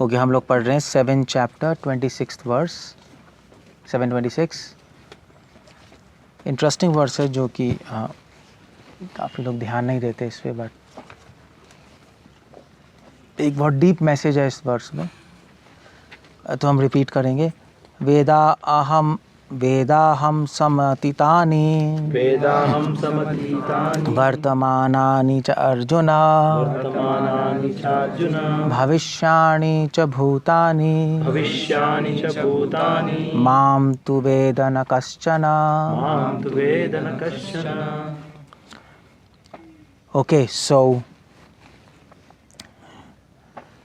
Okay, हम लोग पढ़ रहे हैं 7 चैप्टर 26 वर्स 7:26। इंटरेस्टिंग वर्स है जो कि काफ़ी लोग ध्यान नहीं देते इस पर, बट एक बहुत डीप मैसेज है इस वर्स में, तो हम रिपीट करेंगे। वेदाहम समतीतानि वर्तमानानि च अर्जुन भविष्याणि च भूतानि मां तु वेद न कश्चन। ओके, सो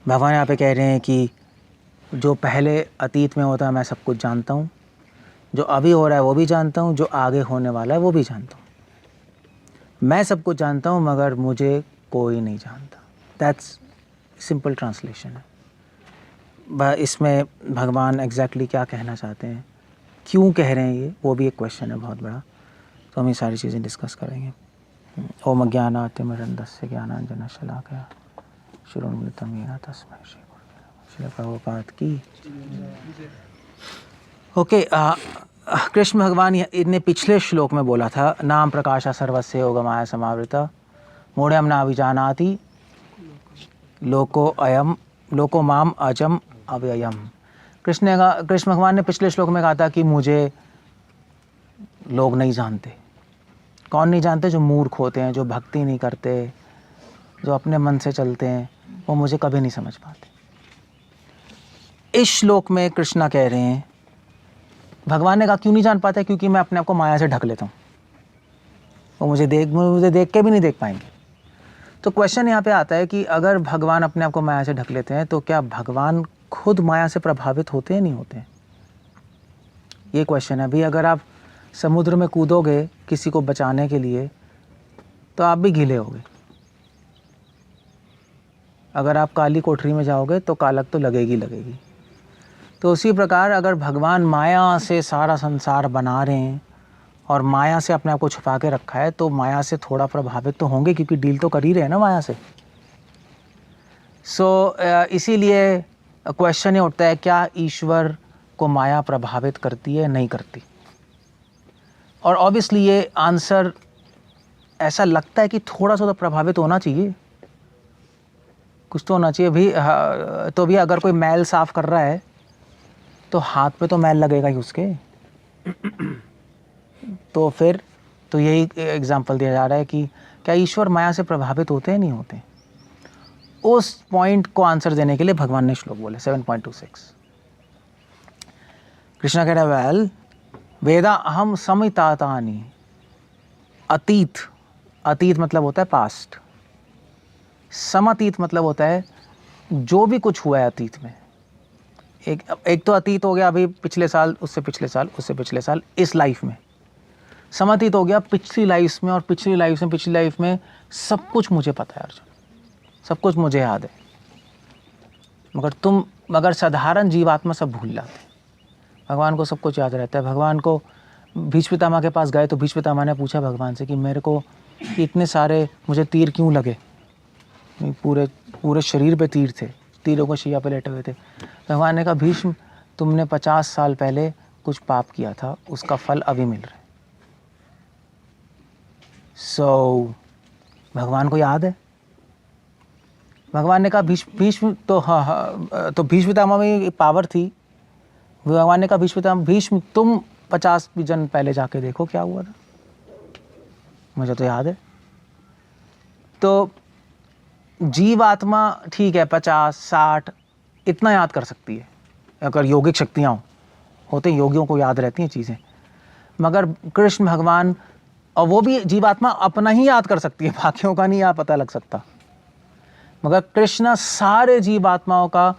भगवान यहाँ पे कह रहे हैं कि जो पहले अतीत में होता है मैं सब कुछ जानता हूँ, जो अभी हो रहा है वो भी जानता हूँ, जो आगे होने वाला है वो भी जानता हूँ। मैं सब कुछ जानता हूँ मगर मुझे कोई नहीं जानता। दैट्स सिंपल ट्रांसलेशन है। इसमें भगवान एग्जैक्टली क्या कहना चाहते हैं, क्यों कह रहे हैं ये, वो भी एक क्वेश्चन है बहुत बड़ा। तो हम ये सारी चीज़ें डिस्कस करेंगे। ओम अज्ञानातिमिरन्धस्य ज्ञानाञ्जनशलाकया श्रुण्वन्तं येन तस्मै श्री प्रभुपाद की। ओके, कृष्ण भगवान इतने पिछले श्लोक में बोला था, नाम प्रकाशा सर्वस्य योगमाया समावृता मूढ़यम नाभिजानाति लोको माम अजम अव्ययम। कृष्ण भगवान ने पिछले श्लोक में कहा था कि मुझे लोग नहीं जानते। कौन नहीं जानते? जो मूर्ख होते हैं, जो भक्ति नहीं करते, जो अपने मन से चलते हैं, वो मुझे कभी नहीं समझ पाते। इस श्लोक में कृष्णा कह रहे हैं, भगवान ने कहा क्यों नहीं जान पाते? क्योंकि मैं अपने आप को माया से ढक लेता हूँ। वो मुझे देख के भी नहीं देख पाएंगे। तो क्वेश्चन यहाँ पे आता है कि अगर भगवान अपने आप को माया से ढक लेते हैं तो क्या भगवान खुद माया से प्रभावित होते हैं, नहीं होते हैं? ये क्वेश्चन है। अभी अगर आप समुद्र में कूदोगे किसी को बचाने के लिए तो आप भी गीले होगे। अगर आप काली कोठरी में जाओगे तो कालक तो लगेगी। तो उसी प्रकार अगर भगवान माया से सारा संसार बना रहे हैं और माया से अपने आप को छुपा के रखा है, तो माया से थोड़ा प्रभावित तो होंगे, क्योंकि डील तो कर ही रहे हैं ना माया से। इसीलिए क्वेश्चन ये उठता है, क्या ईश्वर को माया प्रभावित करती है? नहीं करती। और ऑब्वियसली ये आंसर ऐसा लगता है कि थोड़ा सा तो प्रभावित होना चाहिए, कुछ तो होना चाहिए भी। तो भी अगर कोई मैल साफ कर रहा है तो हाथ पे तो मैल लगेगा ही उसके। तो फिर तो यही एग्जाम्पल दिया जा रहा है कि क्या ईश्वर माया से प्रभावित होते हैं, नहीं होते? उस पॉइंट को आंसर देने के लिए भगवान ने श्लोक बोले 7.26। कृष्णा कह रहा है, वेल वेदा अहम समितातानि। अतीत मतलब होता है पास्ट, समतीत मतलब होता है जो भी कुछ हुआ है अतीत में। एक तो अतीत हो गया अभी पिछले साल, उससे पिछले साल, उससे पिछले साल, इस लाइफ में। समतीत हो गया पिछली लाइफ में, और पिछली लाइफ में सब कुछ मुझे पता है अर्जुन, सब कुछ मुझे याद है। मगर साधारण जीवात्मा सब भूल जाते। भगवान को सब कुछ याद रहता है। भगवान को भीष्म पितामह के पास गए तो भीष्म पितामह ने पूछा भगवान से कि मेरे को इतने सारे मुझे तीर क्यों लगे? पूरे शरीर पे तीर थे, तीरों को शैया पे लेटे हुए थे। भगवान ने कहा, भीष्म तुमने 50 साल पहले कुछ पाप किया था, उसका फल अभी मिल रहा है। भगवान को याद है। भगवान ने कहा भीष्म तो तो भीष्म पितामह में पावर थी। भगवान ने कहा भीष्म तुम 50 जन पहले जाके देखो क्या हुआ था, मुझे तो याद है। तो जीवात्मा ठीक है 50-60 इतना याद कर सकती है, अगर योगिक शक्तियाँ होते हैं, योगियों को याद रहती हैं चीज़ें। मगर कृष्ण भगवान, और वो भी जीवात्मा अपना ही याद कर सकती है, बाकियों का नहीं पता लग सकता। मगर कृष्ण सारे जीवात्माओं का,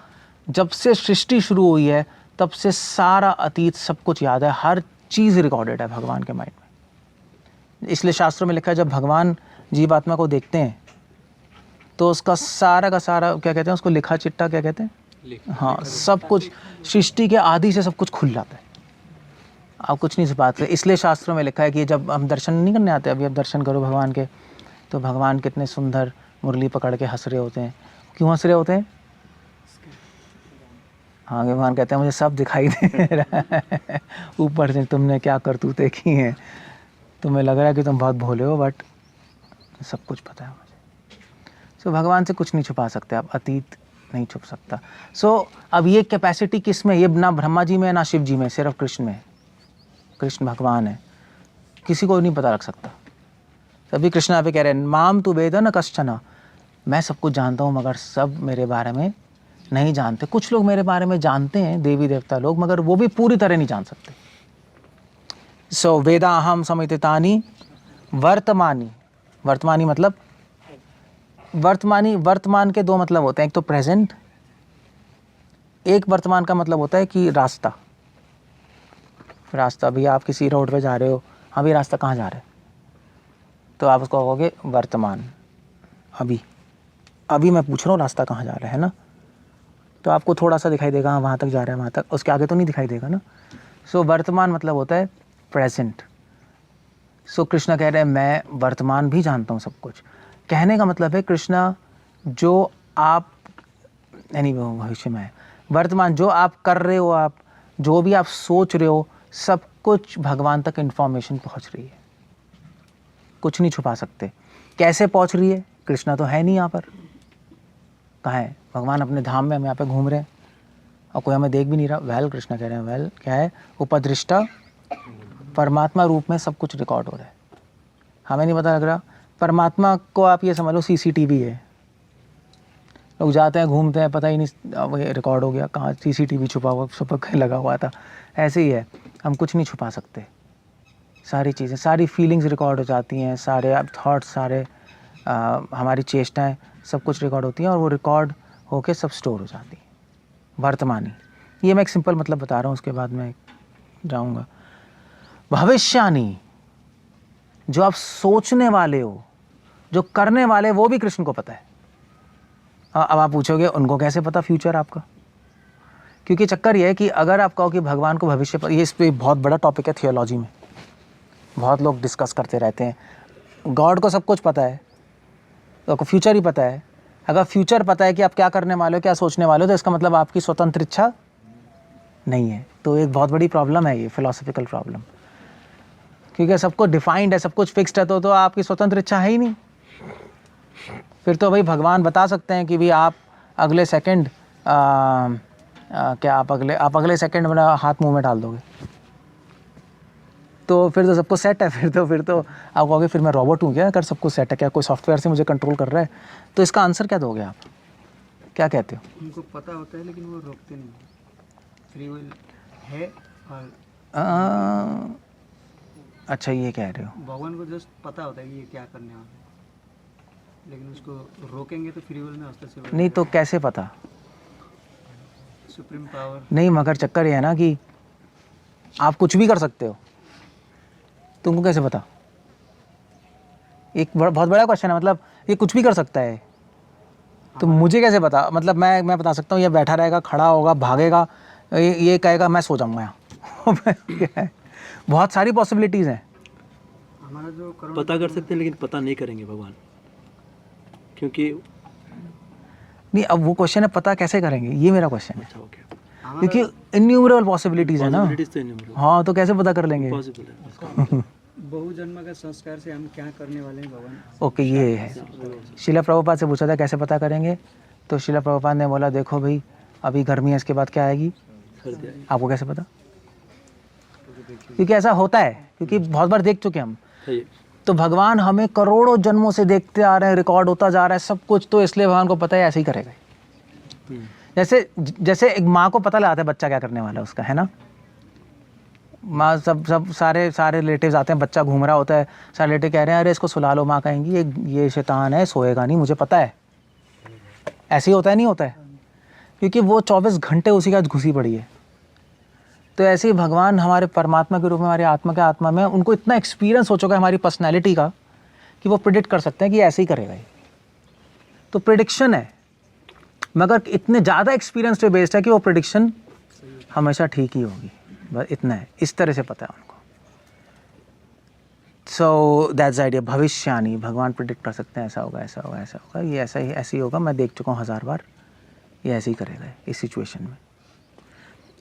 जब से सृष्टि शुरू हुई है तब से सारा अतीत सब कुछ याद है, हर चीज़ रिकॉर्डेड है भगवान के माइंड में। इसलिए शास्त्रों में लिखा है, जब भगवान जीवात्मा को देखते हैं तो उसका सारा का सारा, क्या कहते हैं उसको, लिखा चिट्ठा क्या कहते हैं, हाँ, सब कुछ सृष्टि के आदि से सब कुछ खुल जाता है, आप कुछ नहीं छुपाते। इसलिए शास्त्रों में लिखा है कि जब हम दर्शन नहीं करने आते, अभी आप दर्शन करो भगवान के, तो भगवान कितने सुंदर मुरली पकड़ के हंस रहे होते हैं। क्यों हंस रहे होते हैं? हाँ, भगवान कहते हैं मुझे सब दिखाई दे रहा है ऊपर से तुमने क्या करतूतें की हैं, तुम्हें लग रहा है कि तुम बहुत भोले हो, बट सब कुछ पता है मुझे। सो भगवान से कुछ नहीं छुपा सकते आप, अतीत नहीं छुप सकता। सो अब ये कैपेसिटी किस में, ये ना ब्रह्मा जी में ना शिव जी में, सिर्फ कृष्ण में। कृष्ण भगवान है, किसी को नहीं पता रख सकता। तभी कृष्ण यहाँ पे कह रहे हैं माम तु वेद न कश्चन, मैं सब कुछ जानता हूँ मगर सब मेरे बारे में नहीं जानते। कुछ लोग मेरे बारे में जानते हैं, देवी देवता लोग, मगर वो भी पूरी तरह नहीं जान सकते। सो वेदाहम समितितानि वर्तमानी, वर्तमानी मतलब वर्तमान के दो मतलब होते हैं, एक तो प्रेजेंट, एक वर्तमान का मतलब होता है कि रास्ता। भी आप किसी रोड पे जा रहे हो, हाँ भी रास्ता कहाँ जा रहा है, तो आप उसको कहोगे वर्तमान, अभी मैं पूछ रहा हूँ रास्ता कहाँ जा रहा है ना, तो आपको थोड़ा सा दिखाई देगा, हाँ वहाँ तक जा रहा है, वहाँ तक, उसके आगे तो नहीं दिखाई देगा ना। सो वर्तमान मतलब होता है प्रेजेंट। सो कृष्णा कह रहे हैं मैं वर्तमान भी जानता हूँ सब कुछ। कहने का मतलब है कृष्णा जो आप यानी भविष्य में है, वर्तमान जो आप कर रहे हो, आप जो भी आप सोच रहे हो, सब कुछ भगवान तक इन्फॉर्मेशन पहुँच रही है, कुछ नहीं छुपा सकते। कैसे पहुँच रही है, कृष्णा तो है नहीं यहाँ पर, कहाँ है भगवान, अपने धाम में, हम यहाँ पे घूम रहे हैं और कोई हमें देख भी नहीं रहा। वेल कृष्णा कह रहे हैं वेल क्या है, उपदृष्टा, परमात्मा रूप में सब कुछ रिकॉर्ड हो रहा है, हमें नहीं पता लग रहा। परमात्मा को आप ये समझ लो सीसीटीवी है, लोग जाते हैं घूमते हैं, पता ही नहीं रिकॉर्ड हो गया, कहाँ सीसीटीवी छुपा के लगा हुआ था। ऐसे ही है, हम कुछ नहीं छुपा सकते, सारी चीज़ें, सारी फीलिंग्स रिकॉर्ड हो जाती हैं, सारे थॉट्स, सारे हमारी चेष्टाएं, सब कुछ रिकॉर्ड होती हैं और वो रिकॉर्ड होके सब स्टोर हो जाती हैं। वर्तमानी, ये मैं एक सिंपल मतलब बता रहा हूँ, उसके बाद मैं जाऊँगा। भविष्यानी, जो आप सोचने वाले हो, जो करने वाले, वो भी कृष्ण को पता है। अब आप पूछोगे उनको कैसे पता फ्यूचर आपका, क्योंकि चक्कर ये है कि अगर आप कहो कि भगवान को भविष्य पर, ये इस पर बहुत बड़ा टॉपिक है थियोलॉजी में, बहुत लोग डिस्कस करते रहते हैं। गॉड को सब कुछ पता है तो आपको फ्यूचर ही पता है। अगर फ्यूचर पता है कि आप क्या करने वाले हो, क्या सोचने वाले हो, तो इसका मतलब आपकी स्वतंत्र इच्छा नहीं है। तो एक बहुत बड़ी प्रॉब्लम है ये, फिलोसॉफिकल प्रॉब्लम, क्योंकि सब कुछ डिफाइंड है, सब कुछ फिक्स्ड है, तो आपकी स्वतंत्र इच्छा है ही नहीं। फिर तो भाई भगवान बता सकते हैं कि भी आप अगले सेकंड क्या आप अगले सेकंड में हाथ मुंह में डाल दोगे, तो फिर तो सबको सेट है। फिर तो आप कहोगे फिर मैं रॉबोट हूँ क्या, अगर सब कुछ सेट है, क्या कोई सॉफ्टवेयर से मुझे कंट्रोल कर रहा है। तो इसका आंसर क्या दोगे आप, क्या कहते हो? उनको पता होता है लेकिन वो रोकते नहीं, फ्री विल है। और अच्छा ये कह रहे हो, भगवान को जस्ट पता होता है कि ये क्या करने वाला है, लेकिन उसको रोकेंगे तो फ्री विल में हस्तक्षेप नहीं तो कैसे पता, सुप्रीम पावर नहीं मगर चक्कर ये है ना कि आप कुछ भी कर सकते हो, तुमको कैसे पता? एक बहुत बड़ा क्वेश्चन है, मतलब ये कुछ भी कर सकता है तो मुझे कैसे पता? मतलब मैं बता सकता हूँ ये बैठा रहेगा, खड़ा होगा, भागेगा, ये कहेगा मैं सो जाऊँगा यहाँ बहुत सारी पॉसिबिलिटीज़ हैं। हमारा जो पता कर सकते हैं लेकिन पता नहीं करेंगे भगवान, क्योंकि नहीं अब वो क्वेश्चन है पता कैसे करेंगे, ये मेरा क्वेश्चन है। अच्छा ओके, क्योंकि इन्यूमरेबल पॉसिबिलिटीज़ है ना। पॉसिबिलिटीज तो नहीं हाँ तो कैसे पता कर लेंगे? पॉसिबल है। बहुजन्म का संस्कार से हम क्या करने वाले हैं भगवान। ओके ये है। शिला प्रभुपाद से पूछा था कैसे पता करेंगे, तो शिला प्रभुपाद ने बोला देखो भाई अभी गर्मी है, इसके बाद क्या आएगी, आपको कैसे पता? क्योंकि ऐसा होता है, क्योंकि बहुत बार देख चुके हम। तो भगवान हमें करोड़ों जन्मों से देखते आ रहे हैं, रिकॉर्ड होता जा रहा है सब कुछ, तो इसलिए भगवान को पता है ऐसे ही करेगा। जैसे एक माँ को पता लगाता है बच्चा क्या करने वाला है उसका, है ना। माँ सब सारे रिलेटिव्स आते हैं, बच्चा घूम रहा होता है, सारे रिलेटिव कह रहे हैं अरे इसको सुला लो, माँ कहेंगी ये शैतान है, सोएगा नहीं, मुझे पता है। ऐसे ही होता है, नहीं होता है, क्योंकि वो 24 घंटे उसी के साथ घुसी पड़ी है। तो ऐसे ही भगवान हमारे परमात्मा के रूप में, हमारी आत्मा के आत्मा में, उनको इतना एक्सपीरियंस हो चुका है हमारी पर्सनैलिटी का कि वो प्रिडिक्ट कर सकते हैं कि ऐसे ही करेगा ये। तो प्रिडिक्शन है, मगर इतने ज़्यादा एक्सपीरियंस पे बेस्ड है कि वो प्रिडिक्शन हमेशा ठीक ही होगी, बस इतना है, इस तरह से पता है उनको। So that's idea. भविष्यानी, भगवान प्रिडिक्ट कर सकते हैं ऐसा होगा, ऐसा होगा, ऐसा होगा, ये ऐसा ही होगा, मैं देख चुका हूँ 1000 बार, ये ऐसे ही करेगा इस सिचुएशन में।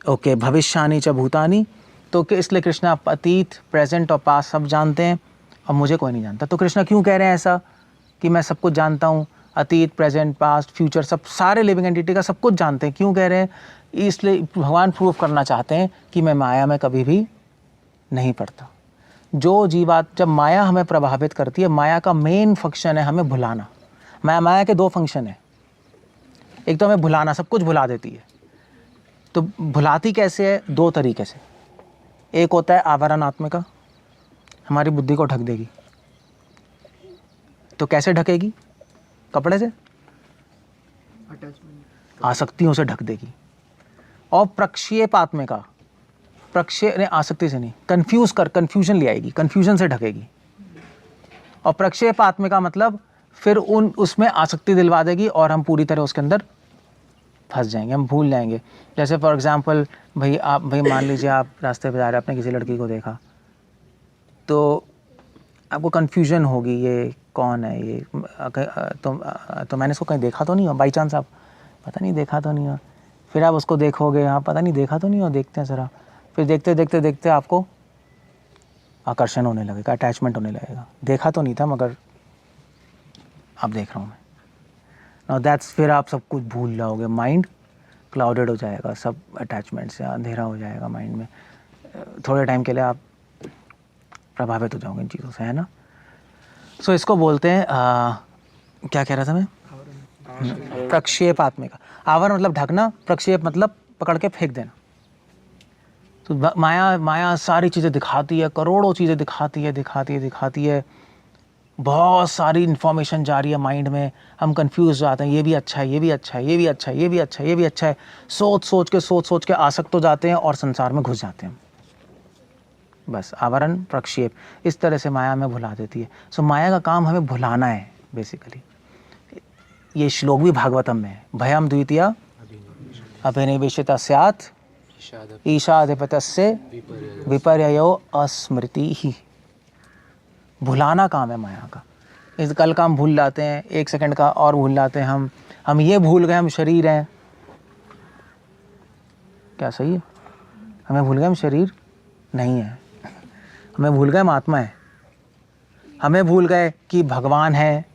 ओके, भविष्यानि च भूतानि, तो इसलिए कृष्णा अतीत, प्रेजेंट और पास्ट सब जानते हैं और मुझे कोई नहीं जानता। तो कृष्णा क्यों कह रहे हैं ऐसा कि मैं सब कुछ जानता हूँ, अतीत, प्रेजेंट, पास्ट, फ्यूचर, सब सारे लिविंग एंटिटी का सब कुछ जानते हैं? क्यों कह रहे हैं? इसलिए भगवान प्रूव करना चाहते हैं कि मैं माया में कभी भी नहीं पड़ता। जो जीवात, जब माया हमें प्रभावित करती है, माया का मेन फंक्शन है हमें भुलाना। माया के 2 फंक्शन है, एक तो हमें भुलाना, सब कुछ भुला देती है। तो भुलाती कैसे है? 2 तरीके से। एक होता है आवरणात्मिका, हमारी बुद्धि को ढक देगी। तो कैसे ढकेगी? कपड़े से, अटैचमेंट, आसक्तियों से ढक देगी। और प्रक्षेपात्मिका, आसक्ति से नहीं, कन्फ्यूजन ले आएगी, कन्फ्यूजन से ढकेगी। और प्रक्षेपात्मिका मतलब फिर उसमें आसक्ति दिलवा देगी और हम पूरी तरह उसके अंदर फंस जाएंगे, हम भूल जाएंगे। जैसे फॉर एग्जांपल, भाई मान लीजिए आप रास्ते पे जा रहे हैं, आपने किसी लड़की को देखा, तो आपको कन्फ्यूजन होगी, ये कौन है, ये तो मैंने इसको कहीं देखा तो नहीं हो, बाई चांस आप पता नहीं देखा तो नहीं हो, फिर आप उसको देखोगे, हाँ पता नहीं देखा तो नहीं हो, देखते हैं ज़रा, फिर देखते देखते देखते आपको आकर्षण होने लगेगा, अटैचमेंट होने लगेगा। देखा तो नहीं था मगर अब देख रहा हूँ मैं। नाउ दैट्स, फिर आप सब कुछ भूल जाओगे, माइंड क्लाउडेड हो जाएगा, सब अटैचमेंट से अंधेरा हो जाएगा माइंड में। थोड़े टाइम के लिए आप प्रभावित हो जाओगे इन चीज़ों से, है ना। सो इसको बोलते हैं क्या कह रहा था मैं? प्रक्षेपात्मिका। आवरण मतलब ढकना, प्रक्षेप मतलब पकड़ के फेंक देना। तो माया सारी चीज़ें दिखाती है, करोड़ों चीज़ें दिखाती है, बहुत सारी इन्फॉर्मेशन जा रही है माइंड में, हम कंफ्यूज हो जाते हैं, ये भी अच्छा है, ये भी अच्छा है, ये भी अच्छा है, ये भी अच्छा है, ये भी अच्छा है, सोच के आसक्त हो जाते हैं और संसार में घुस जाते हैं। बस आवरण, प्रक्षेप, इस तरह से माया में भुला देती है। सो माया का काम हमें भुलाना है बेसिकली। ये श्लोक भी भागवतम में है, भयम द्वितीया अभिनिवेशिता स्यात् ईशाधिपतस्य विपर्ययो अस्मृति ही। भुलाना काम है माया का। इस कल का हम भूल जाते हैं, 1 सेकंड का और भूल जाते हैं हम ये भूल गए हम शरीर हैं। क्या सही है? हमें भूल गए हम शरीर नहीं है, हमें भूल गए हम आत्मा है, हमें भूल गए कि भगवान है,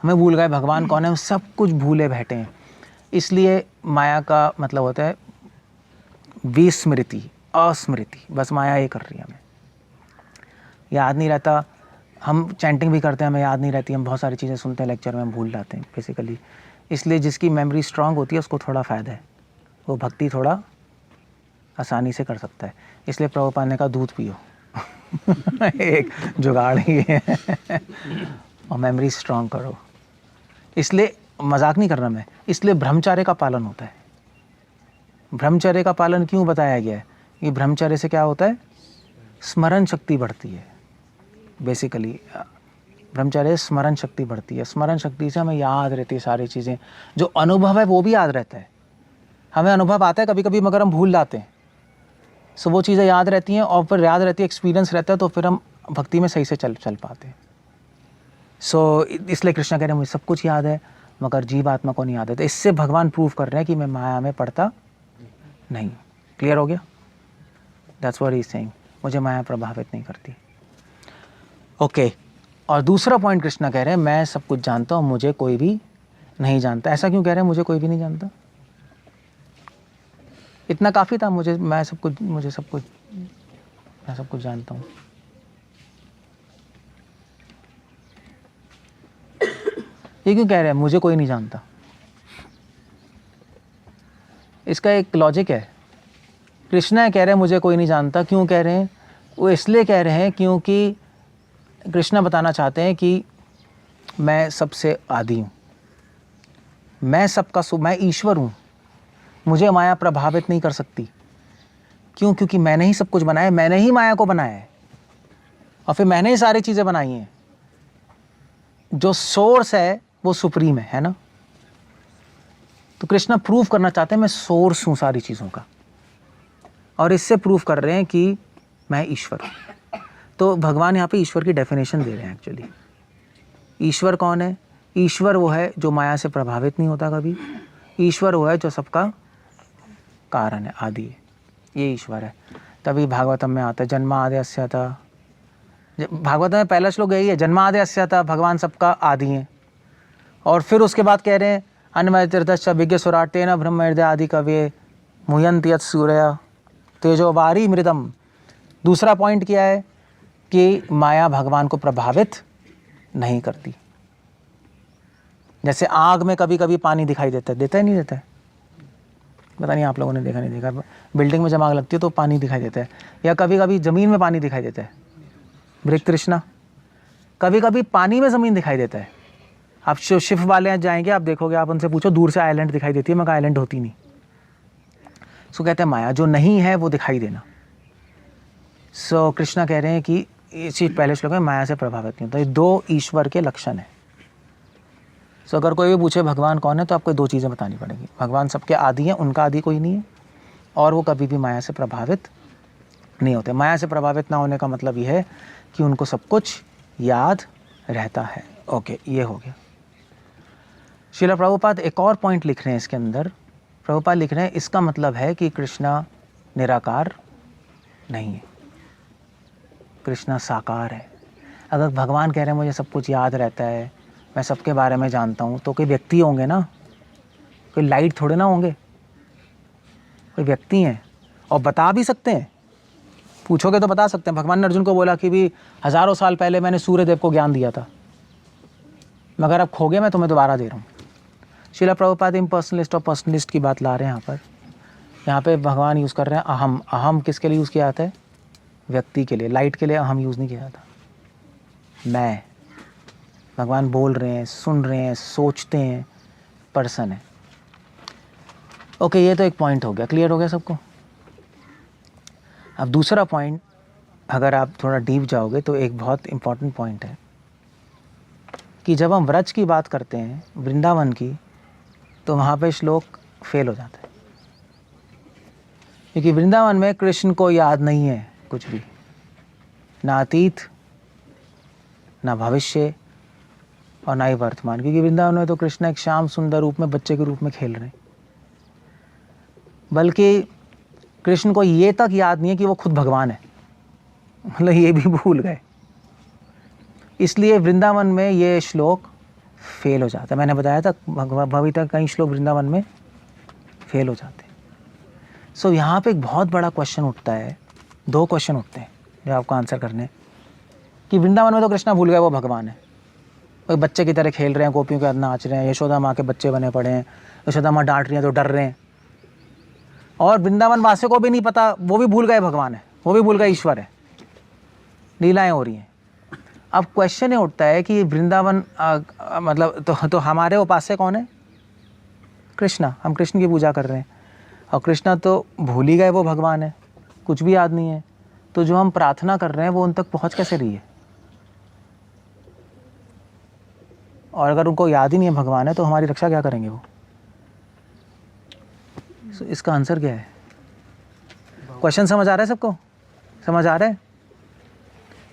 हमें भूल गए भगवान कौन है, हम सब कुछ भूले बैठे हैं। इसलिए माया का मतलब होता है विस्मृति, अस्मृति। बस माया ये कर रही है, हमें याद नहीं रहता। हम चैंटिंग भी करते हैं, हमें याद नहीं रहती, हम बहुत सारी चीज़ें सुनते हैं लेक्चर में, हम भूल जाते हैं बेसिकली। इसलिए जिसकी मेमोरी स्ट्रांग होती है उसको थोड़ा फ़ायदा है, वो भक्ति थोड़ा आसानी से कर सकता है। इसलिए प्रभुपाद ने कहा दूध पियो एक जुगाड़ ही है और मेमोरी स्ट्रांग करो। इसलिए मजाक नहीं कर रहा मैं, इसलिए ब्रह्मचर्य का पालन होता है। ब्रह्मचर्य का पालन क्यों बताया गया है? ये ब्रह्मचर्य से क्या होता है? स्मरण शक्ति बढ़ती है। बेसिकली ब्रह्मचर्य स्मरण शक्ति बढ़ती है। स्मरण शक्ति से हमें याद रहती है सारी चीज़ें, जो अनुभव है वो भी याद रहता है। हमें अनुभव आता है कभी कभी मगर हम भूल जाते हैं। सो वो चीज़ें याद रहती हैं और फिर याद रहती है, एक्सपीरियंस रहता है, तो फिर हम भक्ति में सही से चल पाते हैं। सो इसलिए कृष्ण कह रहे हैं मुझे सब कुछ याद है मगर जीव आत्मा को नहीं याद है। तो इससे भगवान प्रूव कर रहे हैं कि मैं माया में पड़ता नहीं। क्लियर हो गया? That's what he is saying, मुझे माया प्रभावित नहीं करती। ओके और दूसरा पॉइंट कृष्ण कह रहे हैं मैं सब कुछ जानता हूँ, मुझे कोई भी नहीं जानता। ऐसा क्यों कह रहे हैं मुझे कोई भी नहीं जानता? इतना काफ़ी था, मैं सब कुछ जानता हूँ। ये क्यों कह रहे हैं मुझे कोई नहीं जानता? इसका एक लॉजिक है। कृष्ण कह रहे हैं मुझे कोई नहीं जानता, क्यों कह रहे हैं? वो इसलिए कह रहे हैं क्योंकि कृष्ण बताना चाहते हैं कि मैं सबसे आदि हूँ, मैं ईश्वर हूँ, मुझे माया प्रभावित नहीं कर सकती। क्यों? क्योंकि मैंने ही सब कुछ बनाया, मैंने ही माया को बनाया है और फिर मैंने ही सारी चीज़ें बनाई हैं। जो सोर्स है वो सुप्रीम है ना। तो कृष्ण प्रूव करना चाहते हैं मैं सोर्स हूँ सारी चीज़ों का, और इससे प्रूव कर रहे हैं कि मैं ईश्वर हूँ। तो भगवान यहाँ पे ईश्वर की डेफिनेशन दे रहे हैं। एक्चुअली ईश्वर कौन है? ईश्वर वो है जो माया से प्रभावित नहीं होता कभी। ईश्वर वो है जो सबका कारण है, आदि है। ये ईश्वर है। तभी भागवतम में आता है जन्माद्यस्य था, भागवत में पहला श्लोक यही है, जन्माद्यस्य था, भगवान सबका आदि हैं। और फिर उसके बाद कह रहे हैं अन्वय तीर्थश्च विज्ञ सुराटेन ब्रह्म हृदय आदि कवये मुह्यन्ति यत् सूर्य तेजो वारी मृतम। दूसरा पॉइंट क्या है कि माया भगवान को प्रभावित नहीं करती। जैसे आग में कभी कभी पानी दिखाई देता है नहीं देता है? पता नहीं आप लोगों ने देखा नहीं देखा, बिल्डिंग में जब आग लगती है तो पानी दिखाई देता है, या कभी कभी ज़मीन में पानी दिखाई देता है। मृग तृष्णा, कभी कभी पानी में ज़मीन दिखाई देता है। आप शिप वाले यहाँ जाएंगे, आप देखोगे, आप उनसे पूछो दूर से आइलैंड दिखाई देती है, मगर आइलैंड होती नहीं। सो कहते हैं माया जो नहीं है वो दिखाई देना। सो कृष्णा कह रहे हैं कि ये चीज़ पहले श्लोक में माया से प्रभावित नहीं होता। ये दो ईश्वर के लक्षण है। सो अगर कोई भी पूछे भगवान कौन है तो आपको दो चीज़ें बतानी पड़ेगी। भगवान सबके आदि हैं, उनका आदि कोई नहीं है, और वो कभी भी माया से प्रभावित नहीं होते। माया से प्रभावित ना होने का मतलब ये है कि उनको सब कुछ याद रहता है। ओके, ये हो गया। श्रील प्रभुपाद एक और पॉइंट लिख रहे हैं इसके अंदर। प्रभुपाद लिख रहे हैं इसका मतलब है कि कृष्णा निराकार नहीं है, कृष्णा साकार है। अगर भगवान कह रहे हैं मुझे सब कुछ याद रहता है, मैं सबके बारे में जानता हूँ, तो कोई व्यक्ति होंगे ना, कोई लाइट थोड़े ना होंगे, कोई व्यक्ति हैं और बता भी सकते हैं। पूछोगे तो बता सकते हैं। भगवान ने अर्जुन को बोला कि भी हज़ारों साल पहले मैंने सूर्यदेव को ज्ञान दिया था, मगर अब खो गया, मैं तुम्हें दोबारा दे रहा हूँ। श्रील प्रभुपाद इम्पर्सनलिस्ट और पर्सनलिस्ट की बात ला रहे हैं यहाँ पर। यहाँ पे भगवान यूज़ कर रहे हैं अहम। अहम किसके लिए यूज़ किया जाता है? व्यक्ति के लिए। लाइट के लिए अहम यूज़ नहीं किया जाता। मैं, भगवान बोल रहे हैं, सुन रहे हैं, सोचते हैं, पर्सन है। ओके, ये तो एक पॉइंट हो गया, क्लियर हो गया सबको। अब दूसरा पॉइंट, अगर आप थोड़ा डीप जाओगे तो एक बहुत इम्पॉर्टेंट पॉइंट है कि जब हम व्रज की बात करते हैं, वृंदावन की, तो वहाँ पे श्लोक फेल हो जाता है, क्योंकि वृंदावन में कृष्ण को याद नहीं है कुछ भी, ना अतीत, ना भविष्य और ना ही वर्तमान। क्योंकि वृंदावन में तो कृष्ण एक श्याम सुंदर रूप में, बच्चे के रूप में खेल रहे हैं। बल्कि कृष्ण को ये तक याद नहीं है कि वो खुद भगवान है, मतलब ये भी भूल गए। इसलिए वृंदावन में ये श्लोक फेल हो जाता है। मैंने बताया था भवि तक कई श्लोक वृंदावन में फेल हो जाते हैं। सो यहाँ पे एक बहुत बड़ा क्वेश्चन उठता है, दो क्वेश्चन उठते हैं जो आपको आंसर करने हैं कि वृंदावन में तो कृष्णा भूल गए वो भगवान है, कोई बच्चे की तरह खेल रहे हैं, गोपियों के साथ नाच रहे हैं, यशोदा माँ के बच्चे बने पड़े हैं, यशोदा माँ डांट रही हैं तो डर रहे हैं, और वृंदावन वासियों को भी नहीं पता, वो भी भूल गए भगवान है, वो भी भूल गए ईश्वर है, लीलाएं हो रही हैं। अब क्वेश्चन ये उठता है कि वृंदावन मतलब तो हमारे उपास्य कौन है? कृष्णा। हम कृष्ण की पूजा कर रहे हैं और कृष्णा तो भूल ही गए वो भगवान है, कुछ भी याद नहीं है। तो जो हम प्रार्थना कर रहे हैं वो उन तक पहुंच कैसे रही है? और अगर उनको याद ही नहीं है भगवान है तो हमारी रक्षा क्या करेंगे वो? So, इसका आंसर क्या है? क्वेश्चन समझ आ रहा है सबको? समझ आ रहा है?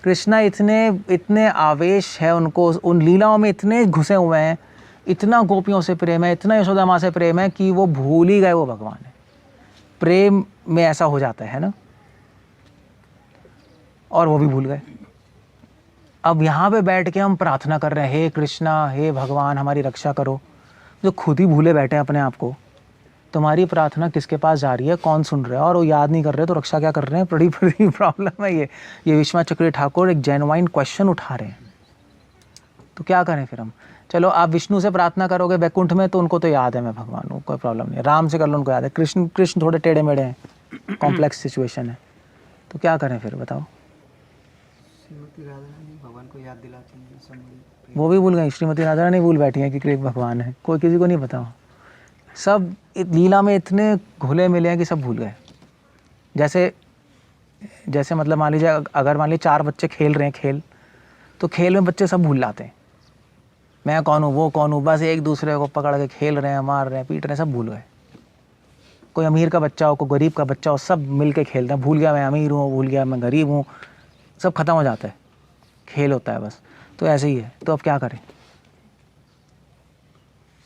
कृष्णा इतने आवेश है उनको, उन लीलाओं में इतने घुसे हुए हैं, इतना गोपियों से प्रेम है, इतना यशोदा माँ से प्रेम है कि वो भूल ही गए वो भगवान है। प्रेम में ऐसा हो जाता है ना, और वो भी भूल गए। अब यहाँ पे बैठ के हम प्रार्थना कर रहे हैं, हे कृष्णा, हे भगवान हमारी रक्षा करो, जो खुद ही भूले बैठे हैं अपने आप को। तुम्हारी प्रार्थना किसके पास जा रही है, कौन सुन रहा है, और वो याद नहीं कर रहे तो रक्षा क्या कर रहे हैं? बड़ी बड़ी प्रॉब्लम है ये विश्वनाथ चक्रवर्ती ठाकुर एक जेन्युइन क्वेश्चन उठा रहे हैं। तो क्या करें फिर हम? चलो आप विष्णु से प्रार्थना करोगे वैकुंठ में तो उनको तो याद है मैं भगवान हूँ, कोई प्रॉब्लम नहीं है। राम से कर लो, उनको याद है। कृष्ण थोड़े टेढ़े मेढ़े हैं, कॉम्प्लेक्स सिचुएशन है, तो क्या करें फिर बताओ? श्रीमती राधा रानी भगवान को याद दिलाती हैं, सब वो भी भूल गई। श्रीमती राधा रानी भूल बैठी हैं कि कृष्ण भगवान है, कोई किसी को नहीं पता। सब लीला में इतने घुले मिले हैं कि सब भूल गए। जैसे मतलब मान लीजिए, अगर मान लीजिए 4 बच्चे खेल रहे हैं खेल, तो खेल में बच्चे सब भूल जाते हैं, मैं कौन हूँ, वो कौन हूँ, बस एक दूसरे को पकड़ के खेल रहे हैं, मार रहे हैं, पीट रहे हैं, सब भूल गए। कोई अमीर का बच्चा हो, कोई गरीब का बच्चा हो, सब मिल के खेलते हैं। भूल गया मैं अमीर हूँ, भूल गया मैं गरीब हूँ, सब खत्म हो जाता है, खेल होता है बस। तो ऐसे ही है। तो अब क्या करें?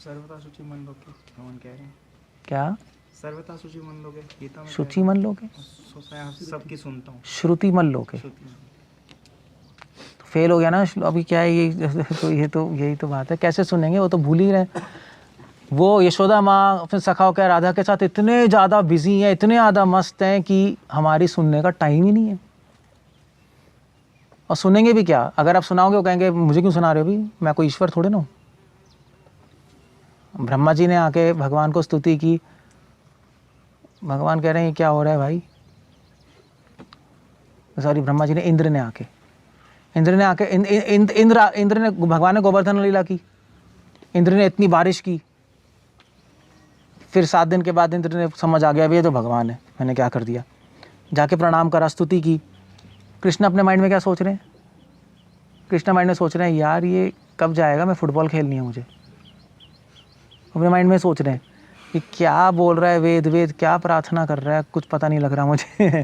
सर्वदा शुचि मन भक्ति भगवान कह रहे हैं। क्या? सर्वथा सूची मन लोगे गीता में शुचि मन लोगे, सबकी सुनता हूँ श्रुति मन लोगे, फेल हो गया ना। अभी क्या है ये, तो यही तो बात है। कैसे सुनेंगे, वो तो भूल ही रहे। वो यशोदा माँ अपने सखाओं के राधा के साथ इतने ज़्यादा बिजी हैं, इतने ज़्यादा मस्त हैं कि हमारी सुनने का टाइम ही नहीं है। और सुनेंगे भी क्या? अगर आप सुनाओगे वो कहेंगे मुझे क्यों सुना रहे हो, भी मैं कोई ईश्वर थोड़े ना हूँ। ब्रह्मा जी ने आके भगवान को स्तुति की, भगवान कह रहे हैं क्या हो रहा है भाई, सॉरी ब्रह्मा जी ने, इंद्र ने आके इंद्र ने, भगवान ने गोवर्धन लीला की, इंद्र ने इतनी बारिश की, फिर 7 दिन के बाद इंद्र ने समझ आ गया भी ये तो भगवान है, मैंने क्या कर दिया, जाके प्रणाम करा, स्तुति की। कृष्ण अपने माइंड में क्या सोच रहे हैं? कृष्ण माइंड में सोच रहे हैं यार ये कब जाएगा, मैं फुटबॉल खेलनी है मुझे। अपने माइंड में सोच रहे हैं कि क्या बोल रहा है वेद क्या प्रार्थना कर रहा है, कुछ पता नहीं लग रहा मुझे।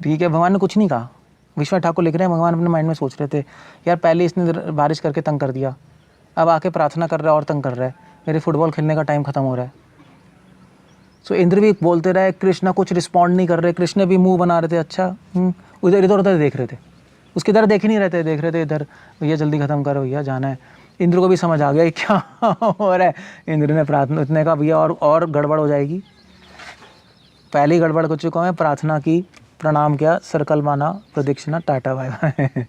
ठीक है, भगवान ने कुछ नहीं कहा। विश्वनाथ ठाकुर लिख रहे हैं भगवान अपने माइंड में सोच रहे थे यार पहले इसने बारिश करके तंग कर दिया, अब आके प्रार्थना कर रहा है और तंग कर रहा है, मेरे फुटबॉल खेलने का टाइम खत्म हो रहा है। सो इंद्र भी बोलते रहे, कृष्णा कुछ रिस्पॉन्ड नहीं कर रहे, कृष्ण भी मुंह बना रहे थे, अच्छा उधर इधर उधर देख रहे थे, उसकी तरह देख ही नहीं रहते, देख रहे थे इधर, भैया जल्दी खत्म करो भैया जाना है। इंद्र को भी समझ आ गया कि क्या हो रहा है। इंद्र ने प्रार्थना इतने का भैया और गड़बड़ हो जाएगी, पहले ही गड़बड़ हो चुका है, प्रार्थना की, प्रणाम किया, सर्कल माना, प्रदक्षिणा, टाटा बाय बाय।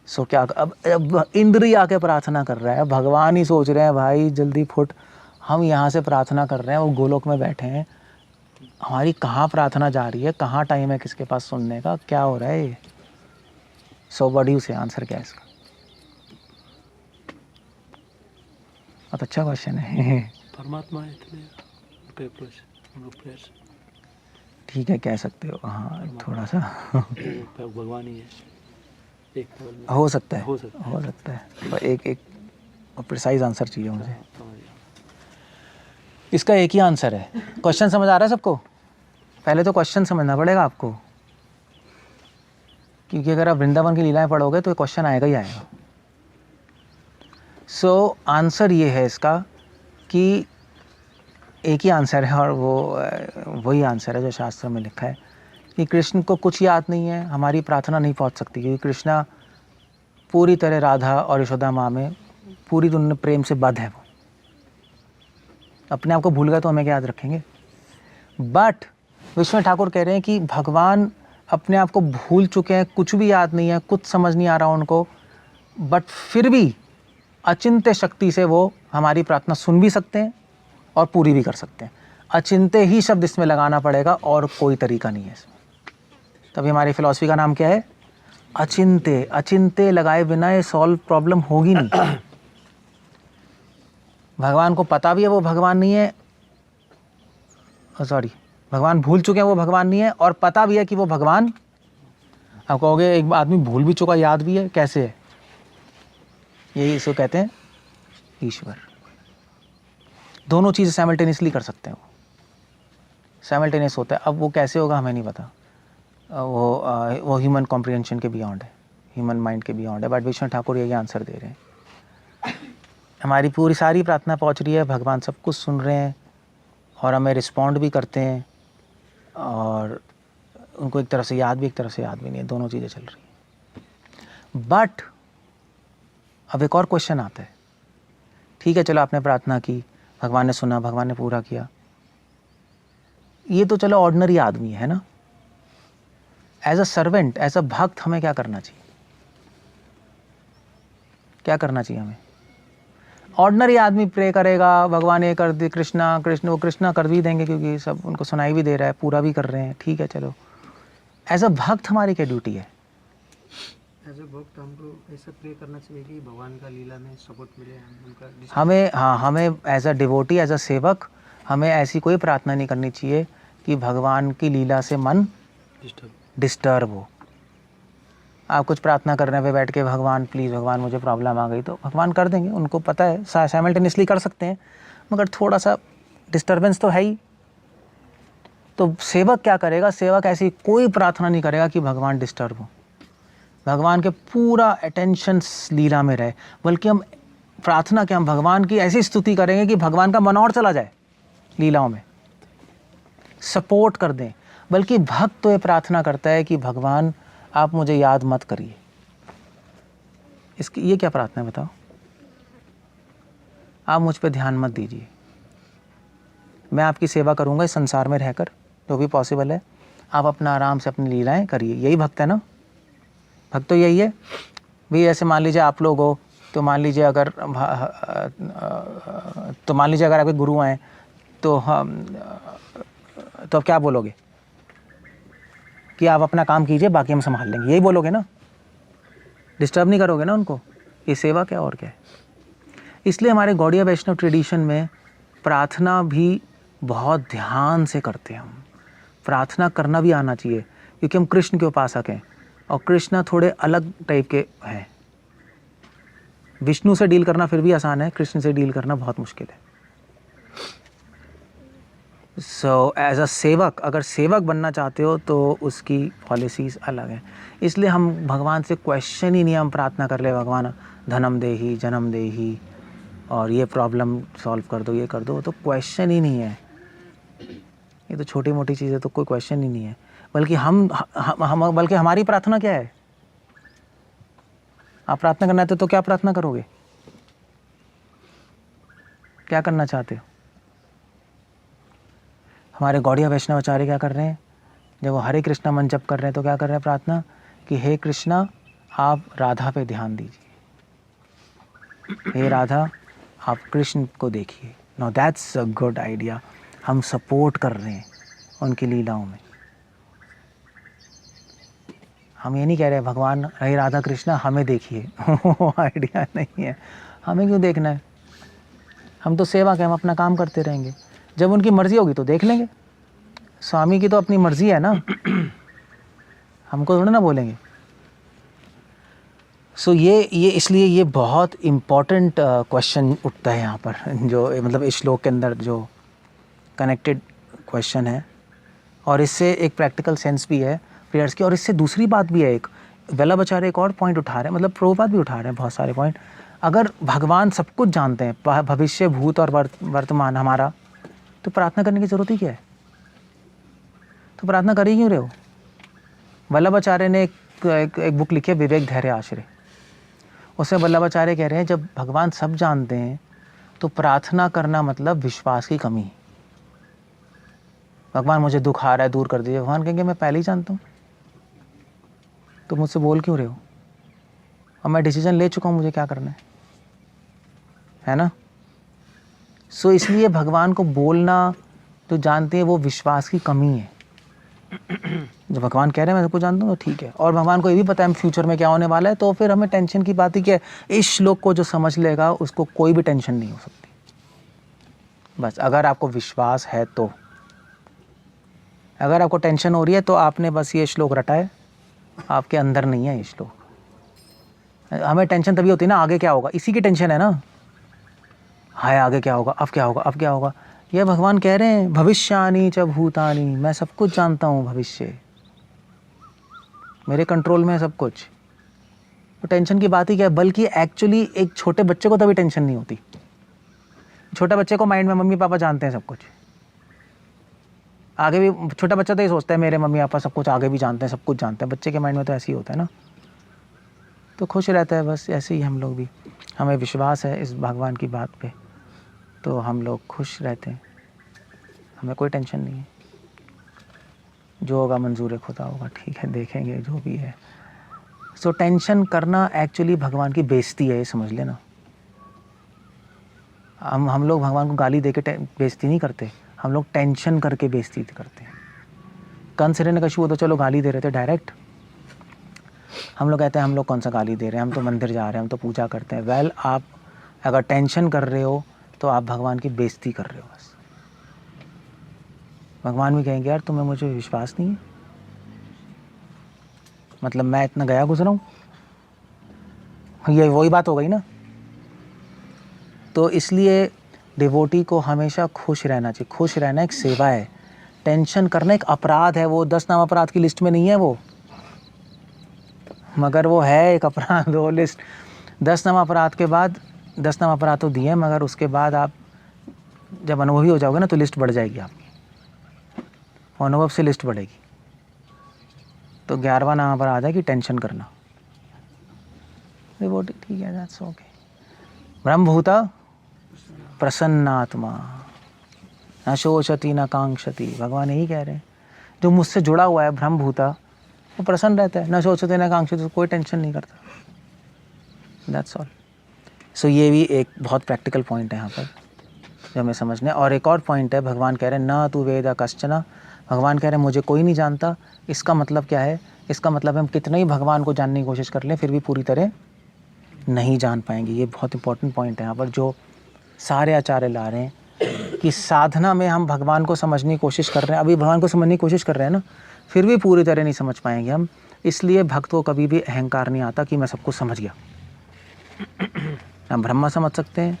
सो क्या अब इंद्र ही आके प्रार्थना कर रहा है, भगवान ही सोच रहे हैं भाई जल्दी फुट, हम यहाँ से प्रार्थना कर रहे हैं, वो गोलोक में बैठे हैं, हमारी कहाँ प्रार्थना जा रही है, कहाँ टाइम है किसके पास सुनने का, क्या हो रहा है ये। सो बड़ी उसे आंसर क्या है इसका? बहुत अच्छा क्वेश्चन है। परमात्मा है इसलिए उनके अप्रोच हम लोग प्रेयर्स ठीक है, कह सकते हो, हाँ थोड़ा सा भगवान ही है, एक लेवल में हो सकता है, हो सकता है। पर एक प्रिसाइज आंसर चाहिए मुझे। समझ गया। इसका एक ही आंसर है। क्वेश्चन समझ आ रहा है सबको? पहले तो क्वेश्चन समझना पड़ेगा आपको, क्योंकि अगर आप वृंदावन की लीलाएं पढ़ोगे तो क्वेश्चन आएगा ही आएगा। सो आंसर ये है इसका कि एक ही आंसर है, और वो वही आंसर है जो शास्त्र में लिखा है कि कृष्ण को कुछ याद नहीं है, हमारी प्रार्थना नहीं पहुंच सकती, क्योंकि कृष्णा पूरी तरह राधा और यशोदा माँ में पूरी दुनिया प्रेम से बद्ध है। वो अपने आप को भूल गए तो हमें क्या याद रखेंगे। बट विश्वनाथ ठाकुर कह रहे हैं कि भगवान अपने आप को भूल चुके हैं, कुछ भी याद नहीं है, कुछ समझ नहीं आ रहा उनको, बट फिर भी अचिंत्य शक्ति से वो हमारी प्रार्थना सुन भी सकते हैं और पूरी भी कर सकते हैं। अचिंत्य ही शब्द इसमें लगाना पड़ेगा, और कोई तरीका नहीं है इसमें। तभी हमारी फिलॉसफी का नाम क्या है? अचिंत्य। अचिंत्य लगाए बिना ये सॉल्व प्रॉब्लम होगी नहीं। भगवान को पता भी है वो भगवान नहीं है, सॉरी भगवान भूल चुके हैं वो भगवान नहीं है, और पता भी है कि वो भगवान। आप कहोगे एक आदमी भूल भी चुका याद भी है, कैसे है? यही इसको कहते हैं ईश्वर। दोनों चीज़ें साइमल्टेनियसली कर सकते हैं, वो साइमल्टेनियस होता है। अब वो कैसे होगा हमें नहीं पता, वो ह्यूमन कॉम्प्रिहेंशन के बियॉन्ड है, ह्यूमन माइंड के बियॉन्ड है। बट विश्वनाथ ठाकुर यही आंसर दे रहे हैं। हमारी पूरी सारी प्रार्थना पहुंच रही है, भगवान सब कुछ सुन रहे हैं और हमें रिस्पॉन्ड भी करते हैं, और उनको एक तरफ से याद भी, एक तरफ से याद भी नहीं है, दोनों चीज़ें चल रही हैं। बट अब एक और क्वेश्चन आता है, ठीक है चलो आपने प्रार्थना की, भगवान ने सुना, भगवान ने पूरा किया, ये तो चलो ऑर्डिनरी आदमी है ना। As a servant, as a भक्त हमें क्या करना चाहिए? क्या करना चाहिए हमें? ऑर्डिनरी आदमी प्रे करेगा, भगवान ये कर दे, कृष्णा वो कृष्णा कर भी देंगे, क्योंकि सब उनको सुनाई भी दे रहा है, पूरा भी कर रहे हैं, ठीक है चलो। एज अ भक्त हमारी क्या ड्यूटी है? एज अ भक्त हमको ऐसा प्रे करना चाहिए कि भगवान का लीला में सपोर्ट मिले, उनका हमें as a devotee, as a सेवक, हमें ऐसी कोई प्रार्थना नहीं करनी चाहिए कि भगवान की लीला से मन डिस्टर्ब हो। आप कुछ प्रार्थना करने पे बैठ के भगवान प्लीज़ भगवान मुझे प्रॉब्लम आ गई, तो भगवान कर देंगे, उनको पता है, साइमल्टेनियसली कर सकते हैं, मगर थोड़ा सा डिस्टर्बेंस तो है ही। तो सेवक क्या करेगा? सेवक ऐसी कोई प्रार्थना नहीं करेगा कि भगवान डिस्टर्ब हो, भगवान के पूरा अटेंशन लीला में रहे, बल्कि हम प्रार्थना क्या, हम भगवान की ऐसी स्तुति करेंगे कि भगवान का मन और चला जाए लीलाओं में। सपोर्ट कर दें। बल्कि भक्त तो ये प्रार्थना करता है कि भगवान आप मुझे याद मत करिए। इसकी ये क्या प्रार्थना है बताओ? आप मुझ पे ध्यान मत दीजिए, मैं आपकी सेवा करूंगा इस संसार में रहकर, जो भी पॉसिबल है। आप अपना आराम से अपनी लीलाएं करिए। यही भक्त है ना? भक्त तो यही है भी। ऐसे मान लीजिए आप लोग हो, तो मान लीजिए अगर आपके गुरु आए तो आप क्या बोलोगे कि आप अपना काम कीजिए, बाकी हम संभाल लेंगे, यही बोलोगे ना? डिस्टर्ब नहीं करोगे ना उनको। ये सेवा क्या और क्या है। इसलिए हमारे गौड़िया वैष्णव ट्रेडिशन में प्रार्थना भी बहुत ध्यान से करते हैं हम। प्रार्थना करना भी आना चाहिए, क्योंकि हम कृष्ण के उपासक हैं और कृष्ण थोड़े अलग टाइप के हैं। विष्णु से डील करना फिर भी आसान है, कृष्ण से डील करना बहुत मुश्किल है। सो एज अ सेवक, अगर सेवक बनना चाहते हो तो उसकी पॉलिसीज़ अलग हैं। इसलिए हम भगवान से क्वेश्चन ही नहीं, हम प्रार्थना कर ले भगवान धनम देही, जन्म देही, और ये प्रॉब्लम सॉल्व कर दो, ये कर दो, तो क्वेश्चन ही नहीं है। ये तो छोटी मोटी चीज़ें, तो कोई क्वेश्चन ही नहीं है। बल्कि बल्कि हमारी प्रार्थना क्या है? आप प्रार्थना करना चाहते हो तो क्या प्रार्थना करोगे? क्या करना चाहते हो? हमारे गौड़िया वैष्णव आचार्य क्या कर रहे हैं? जब वो हरे कृष्णा मन जप कर रहे हैं तो क्या कर रहे हैं प्रार्थना? कि हे कृष्णा, आप राधा पे ध्यान दीजिए। हे राधा, आप कृष्ण को देखिए। No that's a good idea. हम सपोर्ट कर रहे हैं उनकी लीलाओं में। हम ये नहीं कह रहे भगवान हे राधा कृष्णा हमें देखिए। आइडिया नहीं है। हमें क्यों देखना है? हम तो सेवा के, हम अपना काम करते रहेंगे। जब उनकी मर्जी होगी तो देख लेंगे। स्वामी की तो अपनी मर्जी है ना, हमको थोड़ा ना बोलेंगे। सो ये इसलिए ये बहुत इम्पॉर्टेंट क्वेश्चन उठता है यहाँ पर, जो मतलब इस श्लोक के अंदर जो कनेक्टेड क्वेश्चन है। और इससे एक प्रैक्टिकल सेंस भी है प्रेयर्स की। और इससे दूसरी बात भी है, एक वल्लभाचार्य एक और पॉइंट उठा रहे हैं, मतलब प्रभुपाद भी उठा रहे हैं बहुत सारे पॉइंट। अगर भगवान सब कुछ जानते हैं, भविष्य, भूत और वर्तमान हमारा, तो प्रार्थना करने की ज़रूरत ही क्या है? तो प्रार्थना कर ही क्यों रहे हो? वल्लभाचार्य ने एक बुक लिखी है, विवेक धैर्य आश्रय। उसमें वल्लभाचार्य कह रहे हैं जब भगवान सब जानते हैं तो प्रार्थना करना मतलब विश्वास की कमी। भगवान मुझे दुख आ रहा है, दूर कर दीजिए। भगवान कहेंगे मैं पहले ही जानता हूँ, तो मुझसे बोल क्यों रहे हो? और मैं डिसीजन ले चुका हूँ, मुझे क्या करना है ना? सो इसलिए भगवान को बोलना तो जानते हैं, वो विश्वास की कमी है। जब भगवान कह रहे हैं मैं सबको जानता हूँ तो ठीक है। और भगवान को ये भी पता है फ्यूचर में क्या होने वाला है, तो फिर हमें टेंशन की बात ही क्या है? इस श्लोक को जो समझ लेगा उसको कोई भी टेंशन नहीं हो सकती। बस अगर आपको विश्वास है तो। अगर आपको टेंशन हो रही है तो आपने बस ये श्लोक रटा है, आपके अंदर नहीं है ये श्लोक। हमें टेंशन तभी होती है ना, आगे क्या होगा, इसी की टेंशन है ना। हाय आगे क्या होगा, अब क्या होगा, अब क्या होगा। ये भगवान कह रहे हैं भविष्यानि च भूतानि, मैं सब कुछ जानता हूँ, भविष्य मेरे कंट्रोल में है सब कुछ। तो टेंशन की बात ही क्या है? बल्कि एक्चुअली एक छोटे बच्चे को तभी टेंशन नहीं होती। छोटे बच्चे को माइंड में मम्मी पापा जानते हैं सब कुछ। आगे भी छोटा बच्चा तो ये सोचता है मेरे मम्मी पापा सब कुछ आगे भी जानते हैं, सब कुछ जानते हैं। बच्चे के माइंड में तो ऐसे ही होता है ना, तो खुश रहता है। बस ऐसे ही हम लोग भी, हमें विश्वास है इस भगवान की बात पे, तो हम लोग खुश रहते हैं, हमें कोई टेंशन नहीं है। जो होगा मंजूर खुदा होगा, ठीक है, देखेंगे जो भी है। सो टेंशन करना एक्चुअली भगवान की बेइज्जती है, ये समझ लेना। हम लोग भगवान को गाली दे के बेइज्जती नहीं करते, हम लोग टेंशन करके बेइज्जती करते हैं। कंस हिरण्यकशिपु तो चलो गाली दे रहे थे डायरेक्ट, हम लोग कहते हैं हम लोग कौन सा गाली दे रहे हैं, हम तो मंदिर जा रहे हैं, हम तो पूजा करते हैं। वेल, आप अगर टेंशन कर रहे हो तो आप भगवान की बेइज्जती कर रहे हो। बस भगवान भी कहेंगे यार तुम्हें मुझे विश्वास नहीं है, मतलब मैं इतना गया गुजरा हूँ, ये वही बात हो गई ना। तो इसलिए डिवोटी को हमेशा खुश रहना चाहिए। खुश रहना एक सेवा है, टेंशन करना एक अपराध है। वो 10 नाम अपराध की लिस्ट में नहीं है वो, मगर वो है एक अपराध। वो लिस्ट 10 नाम अपराध के बाद 10 नाम अपराध तो दिए हैं, मगर उसके बाद आप जब अनुभवी हो जाओगे ना तो लिस्ट बढ़ जाएगी आपकी। अनुभव से लिस्ट बढ़ेगी। तो 11वां नाम पर आ जाए कि टेंशन करना। डिवोटी, ठीक है, दैट्स ओके। ब्रह्मभूता प्रसन्नात्मा, न शोचती न कांक्षति। भगवान यही कह रहे हैं, जो मुझसे जुड़ा हुआ है ब्रह्मभूता, वो प्रसन्न रहता है, न सोचते न कांक्षति, कोई टेंशन नहीं करता। That's all. सो ये भी एक बहुत प्रैक्टिकल पॉइंट है यहाँ पर जो हमें समझना है। और एक और पॉइंट है, भगवान कह रहे हैं न तू वेद कश्चन, भगवान कह रहे हैं मुझे कोई नहीं जानता। इसका मतलब क्या है? इसका मतलब हम कितना ही भगवान को जानने की कोशिश कर लें फिर भी पूरी तरह नहीं जान पाएंगे। ये बहुत इंपॉर्टेंट पॉइंट है यहाँ पर जो सारे आचार्य ला रहे हैं कि साधना में हम भगवान को समझने की कोशिश कर रहे हैं, अभी भगवान को समझने की कोशिश कर रहे हैं ना, फिर भी पूरी तरह नहीं समझ पाएंगे हम। इसलिए भक्त को कभी भी अहंकार नहीं आता कि मैं सब कुछ समझ गया। ना ब्रह्मा समझ सकते हैं,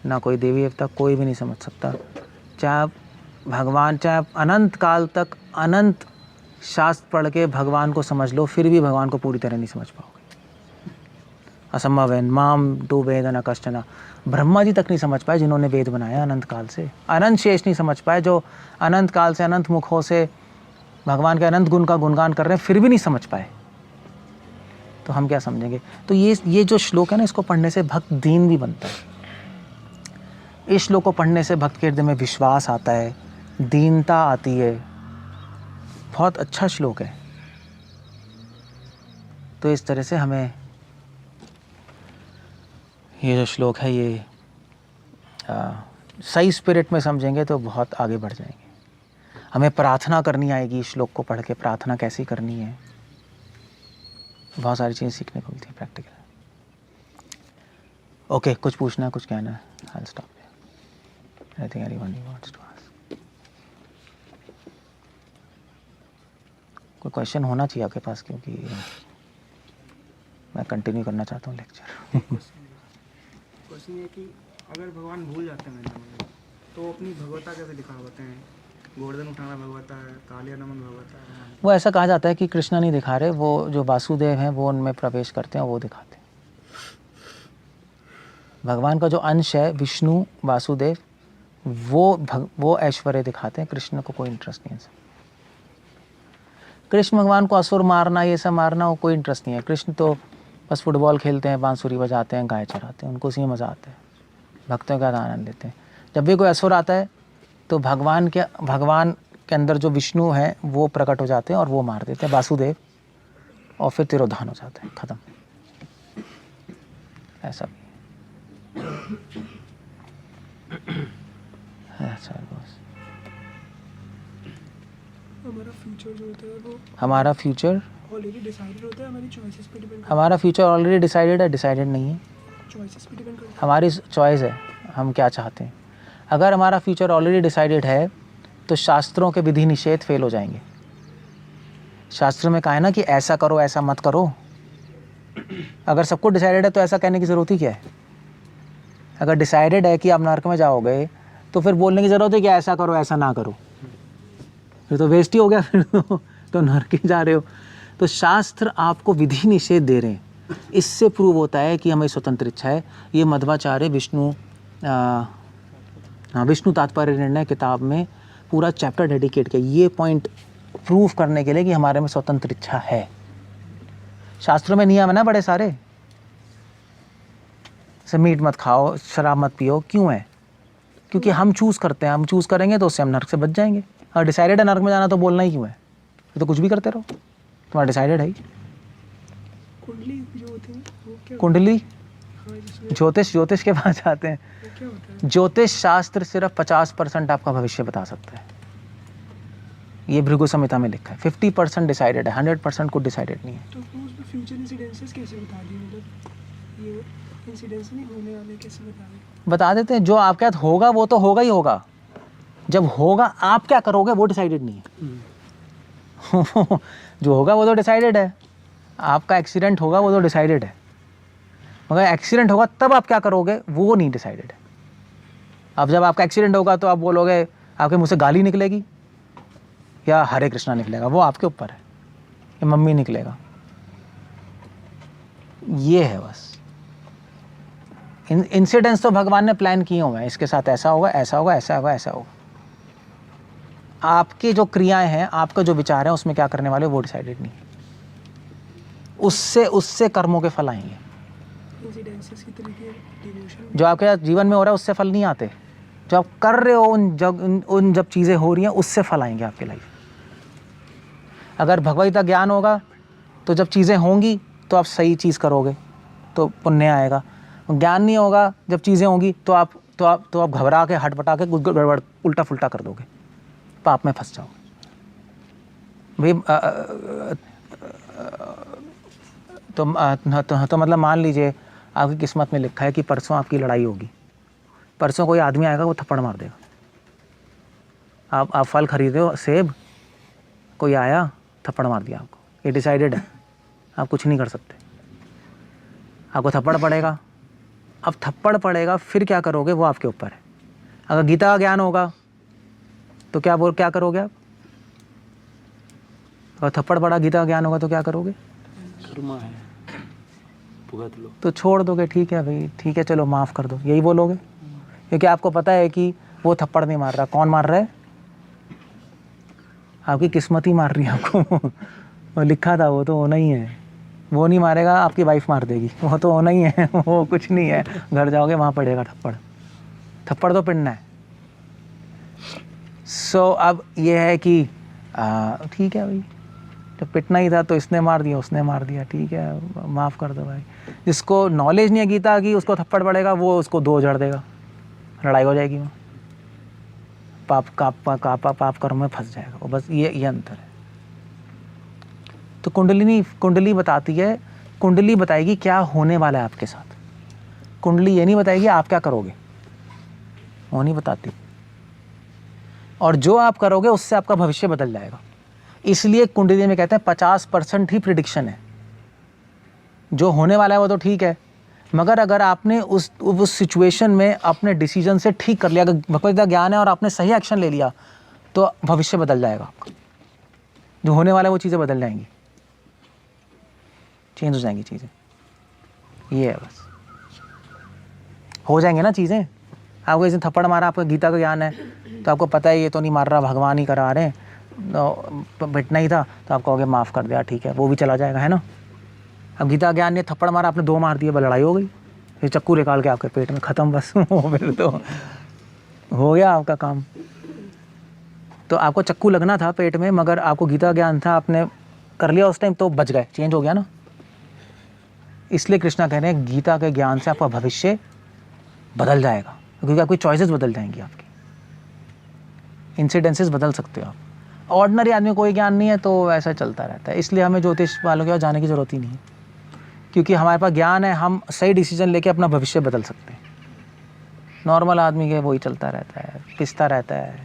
ना कोई देवी देवता, कोई भी नहीं समझ सकता। चाहे भगवान, चाहे अनंत काल तक अनंत शास्त्र पढ़ के भगवान को समझ लो, फिर भी भगवान को पूरी तरह नहीं समझ पाओगे। असंभव है। माम टू वेद न कश्चन, ब्रह्मा जी तक नहीं समझ पाए जिन्होंने वेद बनाया अनंत काल से। अनंत शेष नहीं समझ पाए जो अनंत काल से अनंत मुखों से भगवान के अनंत गुण का गुणगान कर रहे हैं, फिर भी नहीं समझ पाए। तो हम क्या समझेंगे? तो ये जो श्लोक है ना, इसको पढ़ने से भक्त दीन भी बनता है। इस श्लोक को पढ़ने से भक्त के हृदय में विश्वास आता है, दीनता आती है। बहुत अच्छा श्लोक है। तो इस तरह से हमें ये जो श्लोक है ये सही स्पिरिट में समझेंगे तो बहुत आगे बढ़ जाएंगे। हमें प्रार्थना करनी आएगी इस श्लोक को पढ़ के, प्रार्थना कैसी करनी है, बहुत सारी चीज़ें सीखने को मिलती है प्रैक्टिकल। ओके, कुछ पूछना है, कुछ कहना है? I'll stop here. Anything anyone wants to ask? कोई क्वेश्चन होना चाहिए आपके पास, क्योंकि मैं कंटिन्यू करना चाहता हूँ लेक्चर। क्वेश्चन ये कि अगर भगवान भूल जाते हैं तो अपनी भगवता कैसे दिखाते हैं? गोवर्धन उठाना भगवता है, कालिया नमन भगवता है। वो ऐसा कहा जाता है कि कृष्ण नहीं दिखा रहे, वो जो वासुदेव हैं वो उनमें प्रवेश करते हैं, वो दिखाते हैं। भगवान का जो अंश है विष्णु वासुदेव, वो ऐश्वर्य दिखाते हैं। कृष्ण को कोई इंटरेस्ट नहीं है। कृष्ण भगवान को असुर मारना, ये सब मारना, वो कोई इंटरेस्ट नहीं है। कृष्ण तो बस फुटबॉल खेलते हैं, बांसुरी बजाते हैं, गाय चराते हैं, उनको उसी में मज़ा आता है। भक्तों का आनंद लेते हैं। जब भी कोई असुर आता है तो भगवान के अंदर जो विष्णु है वो प्रकट हो जाते हैं और वो मार देते हैं वासुदेव, और फिर तिरोधान हो जाता है, खत्म। ऐसा भी ऐसा बस। हमारा फ्यूचर जो होता है वो हमारा फ्यूचर ऑलरेडी डिसाइडेड होता है, हमारी चॉइसेस पे डिपेंड हमारा फ्यूचर ऑलरेडी डिसाइडेड है, डिसाइडेड नहीं है। चॉइसेस पे डिपेंड करता हमारी चॉइस है हम क्या चाहते हैं। अगर हमारा फ्यूचर ऑलरेडी डिसाइडेड है तो शास्त्रों के विधि निषेध फेल हो जाएंगे। शास्त्र में कहा है ना कि ऐसा करो, ऐसा मत करो। अगर सबको डिसाइडेड है तो ऐसा कहने की ज़रूरत ही क्या है? अगर डिसाइडेड है कि आप नरक में जाओगे तो फिर बोलने की ज़रूरत है कि ऐसा करो, ऐसा ना करो। फिर तो वेस्ट ही हो गया, फिर तो नरक ही जा रहे हो। तो शास्त्र आपको विधि निषेध दे रहे हैं। इससे प्रूव होता है कि हमें स्वतंत्र इच्छा है। ये मध्वाचार्य विष्णु तात्पर्य निर्णय किताब में पूरा चैप्टर डेडिकेट किया ये पॉइंट प्रूव करने के लिए कि हमारे में स्वतंत्र इच्छा है। शास्त्रों में नियम है ना बड़े सारे, से मीट मत खाओ, शराब मत पियो। क्यों है? क्योंकि हम चूज़ करते हैं। हम चूज़ करेंगे तो उससे हम नरक से बच जाएंगे। और डिसाइडेड है नरक में जाना तो बोलना ही क्यों है? ये तो कुछ भी करते रहो, तुम्हारा डिसाइडेड है ही। कुंडली जो होती है वो क्या कुंडली, हाँ, जिसमें ज्योतिष के पास जाते हैं। वो क्या होता है? ज्योतिष शास्त्र सिर्फ 50% आपका भविष्य बता सकता है। ये भृगु संहिता में लिखा है। 50% डिसाइडेड है, 100% कुछ डिसाइडेड नहीं है। तो वो उसमें फ्यूचर इंसिडेंसेस कैसे बता दिए? मतलब ये इंसिडेंस नहीं होने वाले कैसे बता दिए? बता देते हैं जो आपके साथ होगा वो तो होगा ही होगा। जब होगा आप क्या करोगे वो डिसाइडेड नहीं है। जो होगा वो तो डिसाइडेड है। आपका एक्सीडेंट होगा वो तो डिसाइडेड है, मगर एक्सीडेंट होगा तब आप क्या करोगे वो नहीं डिसाइडेड है। अब जब आपका एक्सीडेंट होगा तो आप बोलोगे, आपके मुंह से गाली निकलेगी या हरे कृष्णा निकलेगा, वो आपके ऊपर है। या मम्मी निकलेगा। ये है बस। इंसिडेंट्स तो भगवान ने प्लान किए हुए हैं, इसके साथ ऐसा होगा, ऐसा होगा, ऐसा होगा, ऐसा होगा। आपकी जो क्रियाएं हैं, आपका जो विचार है, उसमें क्या करने वाले हो वो डिसाइडेड नहीं है। उससे कर्मों के फल आएंगे। इंसिडेंसेस की तरीके डिवोशन जो आपके जीवन में हो रहा है उससे फल नहीं आते, जो आप कर रहे हो उन जब चीज़ें हो रही हैं उससे फल आएंगे आपके लाइफ। अगर भगवद्गीता ज्ञान होगा तो जब चीज़ें होंगी तो आप सही चीज़ करोगे तो पुण्य आएगा। ज्ञान नहीं होगा, जब चीज़ें होंगी तो आप घबरा के हटपटा के गड़बड़ उल्टा फुल्टा कर दोगे, पाप में फंस जाओगे। भाई तो मतलब मान लीजिए आपकी किस्मत में लिखा है कि परसों आपकी लड़ाई होगी, परसों कोई आदमी आएगा वो थप्पड़ मार देगा। आप फल खरीदे हो, सेब, कोई आया थप्पड़ मार दिया आपको, ये डिसाइडेड है, आप कुछ नहीं कर सकते, आपको थप्पड़ पड़ेगा। अब थप्पड़ पड़ेगा फिर क्या करोगे वो आपके ऊपर है। अगर गीता का ज्ञान होगा तो क्या करोगे आप? अगर थप्पड़ पड़ा, गीता का ज्ञान होगा तो क्या करोगे? कर्मा है, भुगत लो। तो छोड़ दोगे, ठीक है भाई, ठीक है चलो माफ़ कर दो, यही बोलोगे? क्योंकि आपको पता है कि वो थप्पड़ नहीं मार रहा, कौन मार रहा है? आपकी किस्मत ही मार रही है आपको। वो लिखा था, वो तो होना ही है। वो नहीं मारेगा, आपकी वाइफ मार देगी, वो तो होना ही है। वो कुछ नहीं है, घर जाओगे वहाँ पड़ेगा थप्पड़ तो पिटना है। सो अब ये है कि ठीक है भाई, जब पिटना ही था तो इसने मार दिया, उसने मार दिया, ठीक है माफ़ कर दो भाई। जिसको नॉलेज नहीं है गीता की, उसको थप्पड़ पड़ेगा, वो उसको दो उजड़ देगा, लड़ाई हो जाएगी, वहाँ पाप कर्म में फंस जाएगा वो। बस ये अंतर है। तो कुंडली बताती है, कुंडली बताएगी क्या होने वाला है आपके साथ। कुंडली ये नहीं बताएगी आप क्या करोगे, वो नहीं बताती। और जो आप करोगे उससे आपका भविष्य बदल जाएगा। इसलिए कुंडली में कहते हैं 50% ही प्रिडिक्शन है। जो होने वाला है वो तो ठीक है, मगर अगर आपने उस सिचुएशन में अपने डिसीजन से ठीक कर लिया, अगर भगवद्गीता ज्ञान है और आपने सही एक्शन ले लिया तो भविष्य बदल जाएगा आपका। जो होने वाला है वो चीज़ें बदल जाएंगी, चेंज हो जाएंगी चीज़ें। ये है बस, हो जाएंगे ना चीज़ें। आपको इसे थप्पड़ मारा, आपको गीता का ज्ञान है तो आपको पता है ये तो नहीं मार रहा, भगवान ही करा रहे हैं, तो पिटना ही था, तो आप कहोगे माफ़ कर दिया, ठीक है, वो भी चला जाएगा, है ना। अब गीता ज्ञान ने थप्पड़ मारा, आपने 2 मार दिए, बस लड़ाई हो गई, फिर चक्कू निकाल के आपके पेट में ख़त्म, बस फिर तो हो गया आपका काम। तो आपको चक्कू लगना था पेट में, मगर आपको गीता ज्ञान था, आपने कर लिया उस टाइम तो बच गए, चेंज हो गया ना। इसलिए कृष्णा कह रहे हैं गीता के ज्ञान से आपका भविष्य बदल जाएगा, क्योंकि आपकी चॉइसेस बदल जाएंगी, आपकी इंसिडेंसेस बदल सकते हो आप। ऑर्डिनरी आदमी कोई ज्ञान नहीं है तो ऐसा चलता रहता है। इसलिए हमें ज्योतिष वालों के पास जाने की ज़रूरत ही नहीं है, क्योंकि हमारे पास ज्ञान है, हम सही डिसीजन लेके अपना भविष्य बदल सकते हैं। नॉर्मल आदमी के वही चलता रहता है, पिसता रहता है।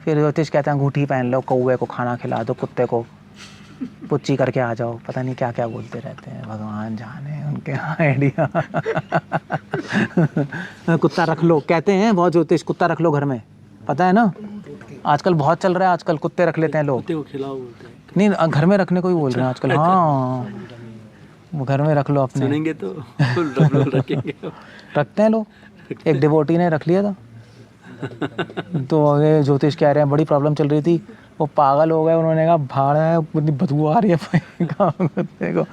फिर ज्योतिष कहते हैं अंगूठी पहन लो, कौवे को खाना खिला दो, कुत्ते को पुच्ची करके आ जाओ, पता नहीं क्या क्या बोलते रहते हैं, भगवान जाने उनके आइडिया। कुत्ता रख लो कहते हैं बहुत ज्योतिष, कुत्ता रख लो घर में, पता है ना, आजकल बहुत चल रहा है, आजकल कुत्ते रख लेते हैं लोग। कुत्ते को खिलाओ बोलते हैं। नहीं, घर में रखने को ही बोल रहे हैं आजकल। हाँ, वो घर में रख लो अपने। सुनेंगे तो रखेंगे। रखते हैं लोग, एक डिवोटी ने रख लिया था। तो ये ज्योतिष कह रहे हैं बड़ी प्रॉब्लम चल रही थी, वो पागल हो गए, उन्होंने कहा भाड़ा है, इतनी बदबू आ रही है कुत्ते को।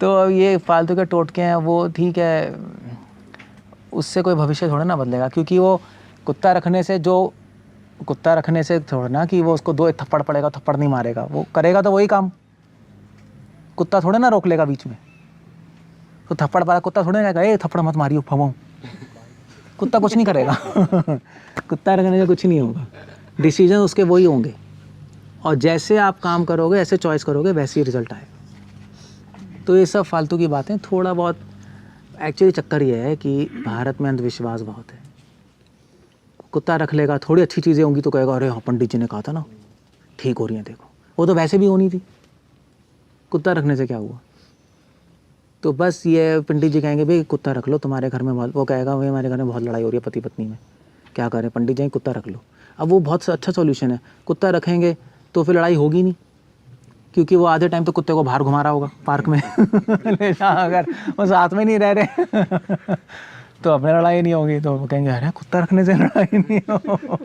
तो अब ये फालतू के टोटके हैं, वो ठीक है, उससे कोई भविष्य थोड़ा ना बदलेगा। क्योंकि वो कुत्ता रखने से थोड़ा ना कि वो उसको 2 थप्पड़ पड़ेगा, थप्पड़ नहीं मारेगा, वो करेगा तो वही काम, कुत्ता थोड़े ना रोक लेगा बीच में। तो थप्पड़ पड़ा, कुत्ता थोड़े ना कहेगा ए थप्पड़ मत मारियो भवाऊं, कुत्ता कुछ नहीं करेगा। कुत्ता रखने से कुछ नहीं होगा, डिसीजन उसके वही होंगे, और जैसे आप काम करोगे, ऐसे चॉइस करोगे, वैसे ही रिजल्ट आएगा। तो ये सब फालतू की बातें, थोड़ा बहुत एक्चुअली चक्कर ये है कि भारत में अंधविश्वास बहुत है। कुत्ता रख लेगा, थोड़ी अच्छी चीज़ें होंगी तो कहेगा अरे हाँ पंडित जी ने कहा था ना, ठीक हो रही है देखो, वो तो वैसे भी होनी थी, कुत्ता रखने से क्या हुआ। तो बस ये पंडित जी कहेंगे भाई कुत्ता रख लो तुम्हारे घर में, वो कहेगा भाई हमारे घर में बहुत लड़ाई हो रही है पति पत्नी में, क्या करें, पंडित जी कुत्ता रख लो। अब वो बहुत अच्छा सॉल्यूशन है, कुत्ता रखेंगे तो फिर लड़ाई होगी नहीं, क्योंकि वो आधे टाइम तो कुत्ते को बाहर घुमा रहा होगा पार्क में। ले जा, अगर वो साथ में नहीं रह रहे तो अपने लड़ाई नहीं होगी। तो वो कहेंगे अरे कुत्ता रखने से लड़ाई नहीं हो।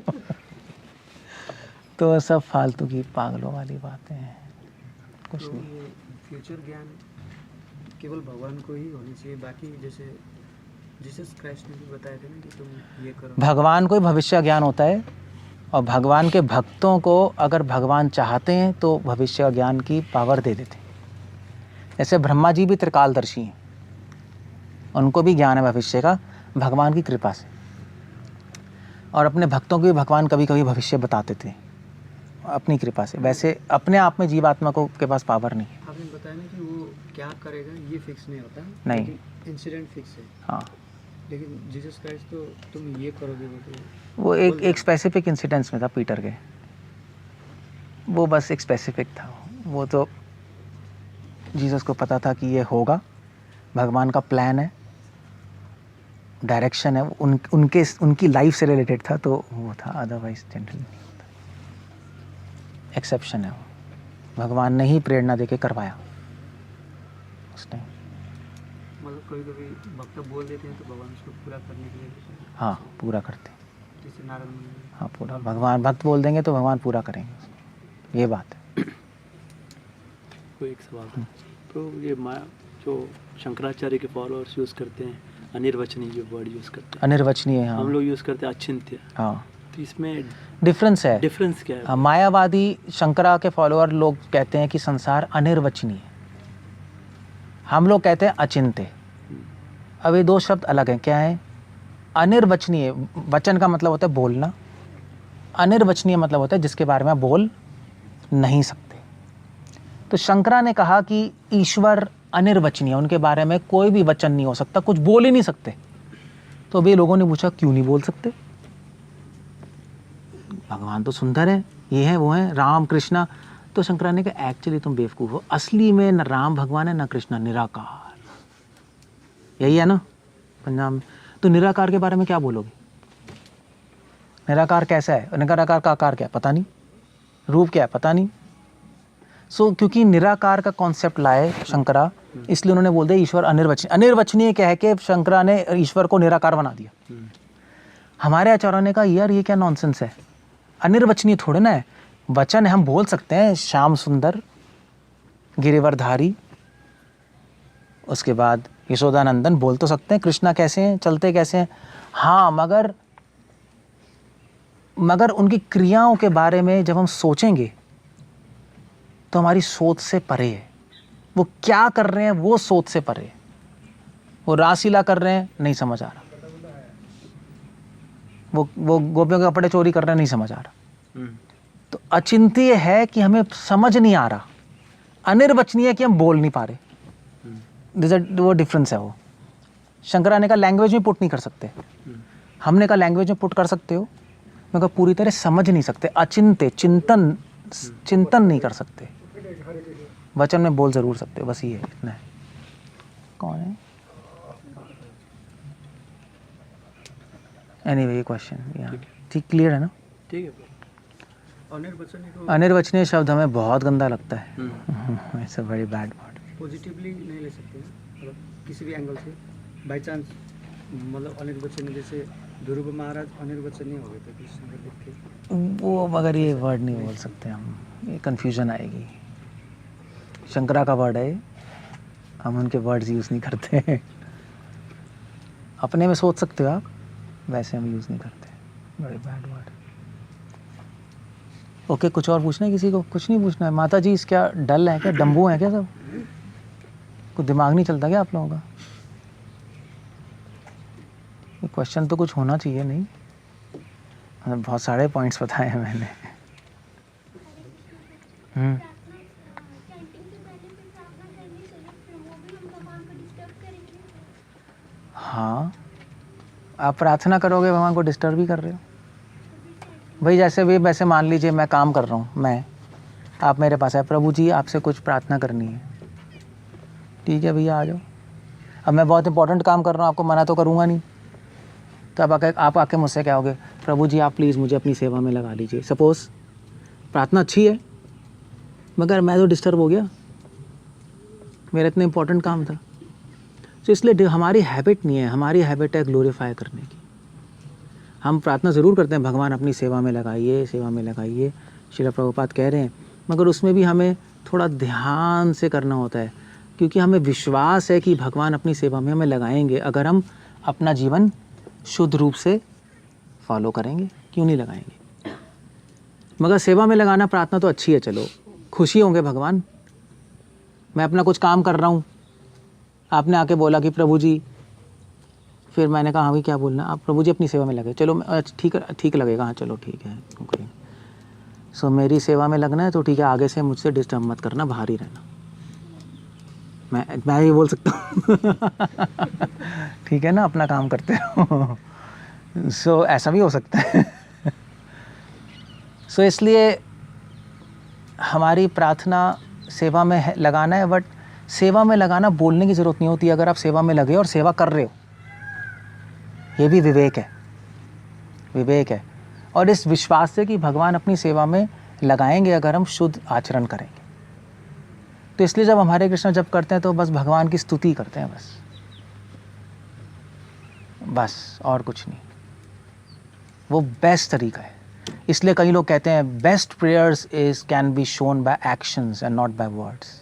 तो सब फालतू की पागलों वाली बातें हैं, कुछ तो नहीं। ये फ्यूचर ज्ञान केवल भगवान को ही होनी चाहिए, बाकी जैसे जीसस क्राइस्ट ने भी बताया था ना कि तुम ये करो। भगवान को ही भविष्य ज्ञान होता है, और भगवान के भक्तों को अगर भगवान चाहते हैं तो भविष्य ज्ञान की पावर दे देते हैं। जैसे ब्रह्मा जी भी त्रिकालदर्शी हैं, उनको भी ज्ञान है भविष्य का भगवान की कृपा से, और अपने भक्तों को भी भगवान कभी कभी भविष्य बताते थे अपनी कृपा से। वैसे अपने आप में जीवात्मा को के पास पावर नहीं है। आपने बताया ना कि वो क्या करेगा ये फिक्स नहीं होता, नहीं। लेकिन इंसिडेंट फिक्स है। हाँ, लेकिन जीसस क्राइस्ट तो तुम ये करोगे वो वो एक स्पेसिफिक इंसिडेंट्स में था पीटर के, वो बस एक स्पेसिफिक था। वो तो जीसस को पता था कि ये होगा, भगवान का प्लान है, डायरेक्शन है, उनकी लाइफ से रिलेटेड था, तो वो था। अदरवाइज जनरली नहीं होता, एक्सेप्शन है वो। भगवान ने ही प्रेरणा देके करवाया उस टाइम। मतलब कभी कभी भक्त बोल देते हैं तो भगवान उसको पूरा करने के लिए हाँ, पूरा करते हैं। जैसे नारद मुनि ने। हाँ, पूरा भगवान भक्त बोल देंगे तो भगवान पूरा करेंगे, ये बात है। कोई एक सवाल है। तो ये जो शंकराचार्य के फॉलोअर्स यूज़ करते हैं अनिर्वचनीय जो वर्ड यूज़ करते हैं, अनिर्वचनीय, हाँ हम लोग यूज़ करते हैं अचिंत्य, हाँ, तो इसमें डिफरेंस है। डिफरेंस क्या है? हाँ, मायावादी शंकरा के फॉलोअर लोग कहते हैं कि संसार अनिर्वचनीय है, हम लोग कहते हैं अचिंत्य। अब ये दो शब्द अलग हैं। क्या है? अनिर्वचनीय, वचन का मतलब होता है बोलना, अनिर्वचनीय मतलब होता है जिसके बारे में आप बोल नहीं सकते। तो शंकरा ने कहा कि ईश्वर अनिर्वचनीय, उनके बारे में कोई भी वचन नहीं हो सकता, कुछ बोल ही नहीं सकते। तो अभी लोगों ने पूछा क्यों नहीं बोल सकते, भगवान तो सुंदर है, ये है वो है, राम कृष्णा। तो शंकरा ने कहा एक्चुअली तुम बेवकूफ हो, असली में न राम भगवान है न कृष्णा, निराकार, यही है ना पंजाब में। तो निराकार के बारे में क्या बोलोगे? निराकार कैसा है? निराकार का आकार क्या है पता नहीं, रूप क्या है पता नहीं। क्योंकि निराकार का कॉन्सेप्ट लाए शंकरा, इसलिए उन्होंने बोल दिया ईश्वर अनिर्वचनीय। अनिर्वचनीय कह के शंकरा ने ईश्वर को निराकार बना दिया। हमारे आचार्यों ने कहा यार ये क्या नॉनसेंस है, अनिर्वचनीय थोड़े ना है, वचन है, हम बोल सकते हैं श्याम सुंदर, गिरिवरधारी, उसके बाद यशोदानंदन, बोल तो सकते हैं। कृष्णा कैसे हैं, चलते कैसे हैं, हाँ, मगर उनकी क्रियाओं के बारे में जब हम सोचेंगे तो हमारी सोच से परे है। वो क्या कर रहे हैं वो सोच से परे है। वो रासलीला कर रहे हैं, नहीं समझ आ रहा। वो गोपियों के कपड़े चोरी कर रहे हैं, नहीं समझ आ रहा। तो अचिंत्य है कि हमें समझ नहीं आ रहा, अनिर्वचनीय है कि हम बोल नहीं पा रहे। वो डिफरेंस है। वो शंकरा ने कहा लैंग्वेज में पुट नहीं कर सकते, हमने कहा लैंग्वेज में पुट कर सकते हो, मगर पूरी तरह समझ नहीं सकते। अचिंत्य, चिंतन नहीं कर सकते, वचन में बोल जरूर सकते हो, बस ये इतना है। कौन है? एनीवे ये क्वेश्चन यहाँ ठीक क्लियर है ना? ठीक है। अनिर्वचनीय को अनिर्वचनीय शब्द हमें बहुत गंदा लगता है, it's a very bad word. Positively नहीं ले सकते हैं, मतलब किसी भी एंगल से। बाई चांस मतलब अनिर्वचनीय, जैसे ध्रुव महाराज अनिर्वचनीय हो गए थे कृष्ण को देख के, वो मगर ये वर्ड नहीं बोल सकते हम, ये कन्फ्यूजन आएगी। शंकरा का वर्ड है, हम उनके वर्ड्स यूज़ नहीं करते। अपने में सोच सकते हो आप, वैसे हम यूज़ नहीं करते, बड़े बैड वर्ड। ओके, कुछ और पूछना है किसी को? कुछ नहीं पूछना है। माता जी क्या डल है क्या, डम्बू है क्या सब? कुछ दिमाग नहीं चलता क्या आप लोगों का? ये क्वेश्चन तो कुछ होना चाहिए नहीं? बहुत सारे पॉइंट्स बताए हैं मैंने। हाँ, आप प्रार्थना करोगे भगवान को डिस्टर्ब भी कर रहे हो भाई। जैसे भी वैसे मान लीजिए मैं काम कर रहा हूँ, आप मेरे पास है, प्रभु जी आपसे कुछ प्रार्थना करनी है, ठीक है भैया आ जाओ। अब मैं बहुत इंपॉर्टेंट काम कर रहा हूँ, आपको मना तो करूँगा नहीं, तो आप आके मुझसे कहोगे प्रभु जी आप प्लीज़ मुझे अपनी सेवा में लगा लीजिए। सपोज़ प्रार्थना अच्छी है, मगर मैं तो डिस्टर्ब हो गया, मेरा इतना इंपॉर्टेंट काम था। तो इसलिए हमारी हैबिट नहीं है, हमारी हैबिट है ग्लोरीफाई करने की। हम प्रार्थना ज़रूर करते हैं, भगवान अपनी सेवा में लगाइए, सेवा में लगाइए, श्रील प्रभुपाद कह रहे हैं, मगर उसमें भी हमें थोड़ा ध्यान से करना होता है, क्योंकि हमें विश्वास है कि भगवान अपनी सेवा में हमें लगाएंगे अगर हम अपना जीवन शुद्ध रूप से फॉलो करेंगे। क्यों नहीं लगाएंगे? मगर सेवा में लगाना प्रार्थना तो अच्छी है, चलो खुशी होंगे भगवान। मैं अपना कुछ काम कर रहा हूँ, आपने आके बोला कि प्रभु जी, फिर मैंने कहा हाँ भाई क्या बोलना, आप प्रभु जी अपनी सेवा में लगे, चलो ठीक लगेगा, हाँ चलो ठीक है। सो मेरी सेवा में लगना है तो ठीक है, आगे से मुझसे डिस्टर्ब मत करना, बाहर ही रहना। मैं ये बोल सकता हूँ ठीक है ना, अपना काम करते रहो। सो ऐसा भी हो सकता है। सो इसलिए हमारी प्रार्थना सेवा में लगाना है, बट सेवा में लगाना बोलने की ज़रूरत नहीं होती। अगर आप सेवा में लगे और सेवा कर रहे हो, ये भी विवेक है, विवेक है। और इस विश्वास से कि भगवान अपनी सेवा में लगाएंगे अगर हम शुद्ध आचरण करेंगे। तो इसलिए जब हम हरे कृष्णा जप करते हैं तो बस भगवान की स्तुति करते हैं, बस और कुछ नहीं। वो बेस्ट तरीका है। इसलिए कई लोग कहते हैं best prayers is can be shown by actions and not by words.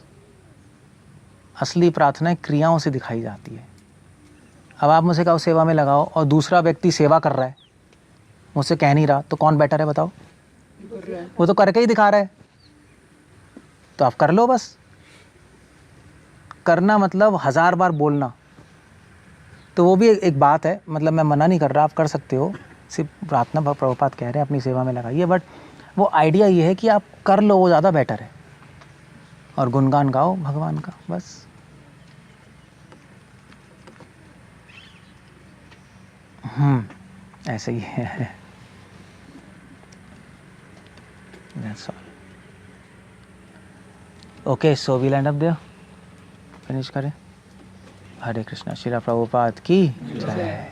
असली प्रार्थना क्रियाओं से दिखाई जाती है। अब आप मुझसे कहो सेवा में लगाओ और दूसरा व्यक्ति सेवा कर रहा है, मुझसे कह नहीं रहा, तो कौन बेटर है बताओ? वो तो करके ही दिखा रहा है, तो आप कर लो। बस करना मतलब 1000 बार बोलना, तो वो भी एक बात है। मतलब मैं मना नहीं कर रहा, आप कर सकते हो, सिर्फ प्रार्थना प्रभुपाद कह रहे हैं अपनी सेवा में लगाइए, बट वो आइडिया ये है कि आप कर लो, वो ज़्यादा बेटर है। और गुणगान गाओ भगवान का, बस। ऐसे ही है। That's all. Okay, so we'll end up there. Finish करें। हरे कृष्णा। श्रील प्रभुपाद की जय।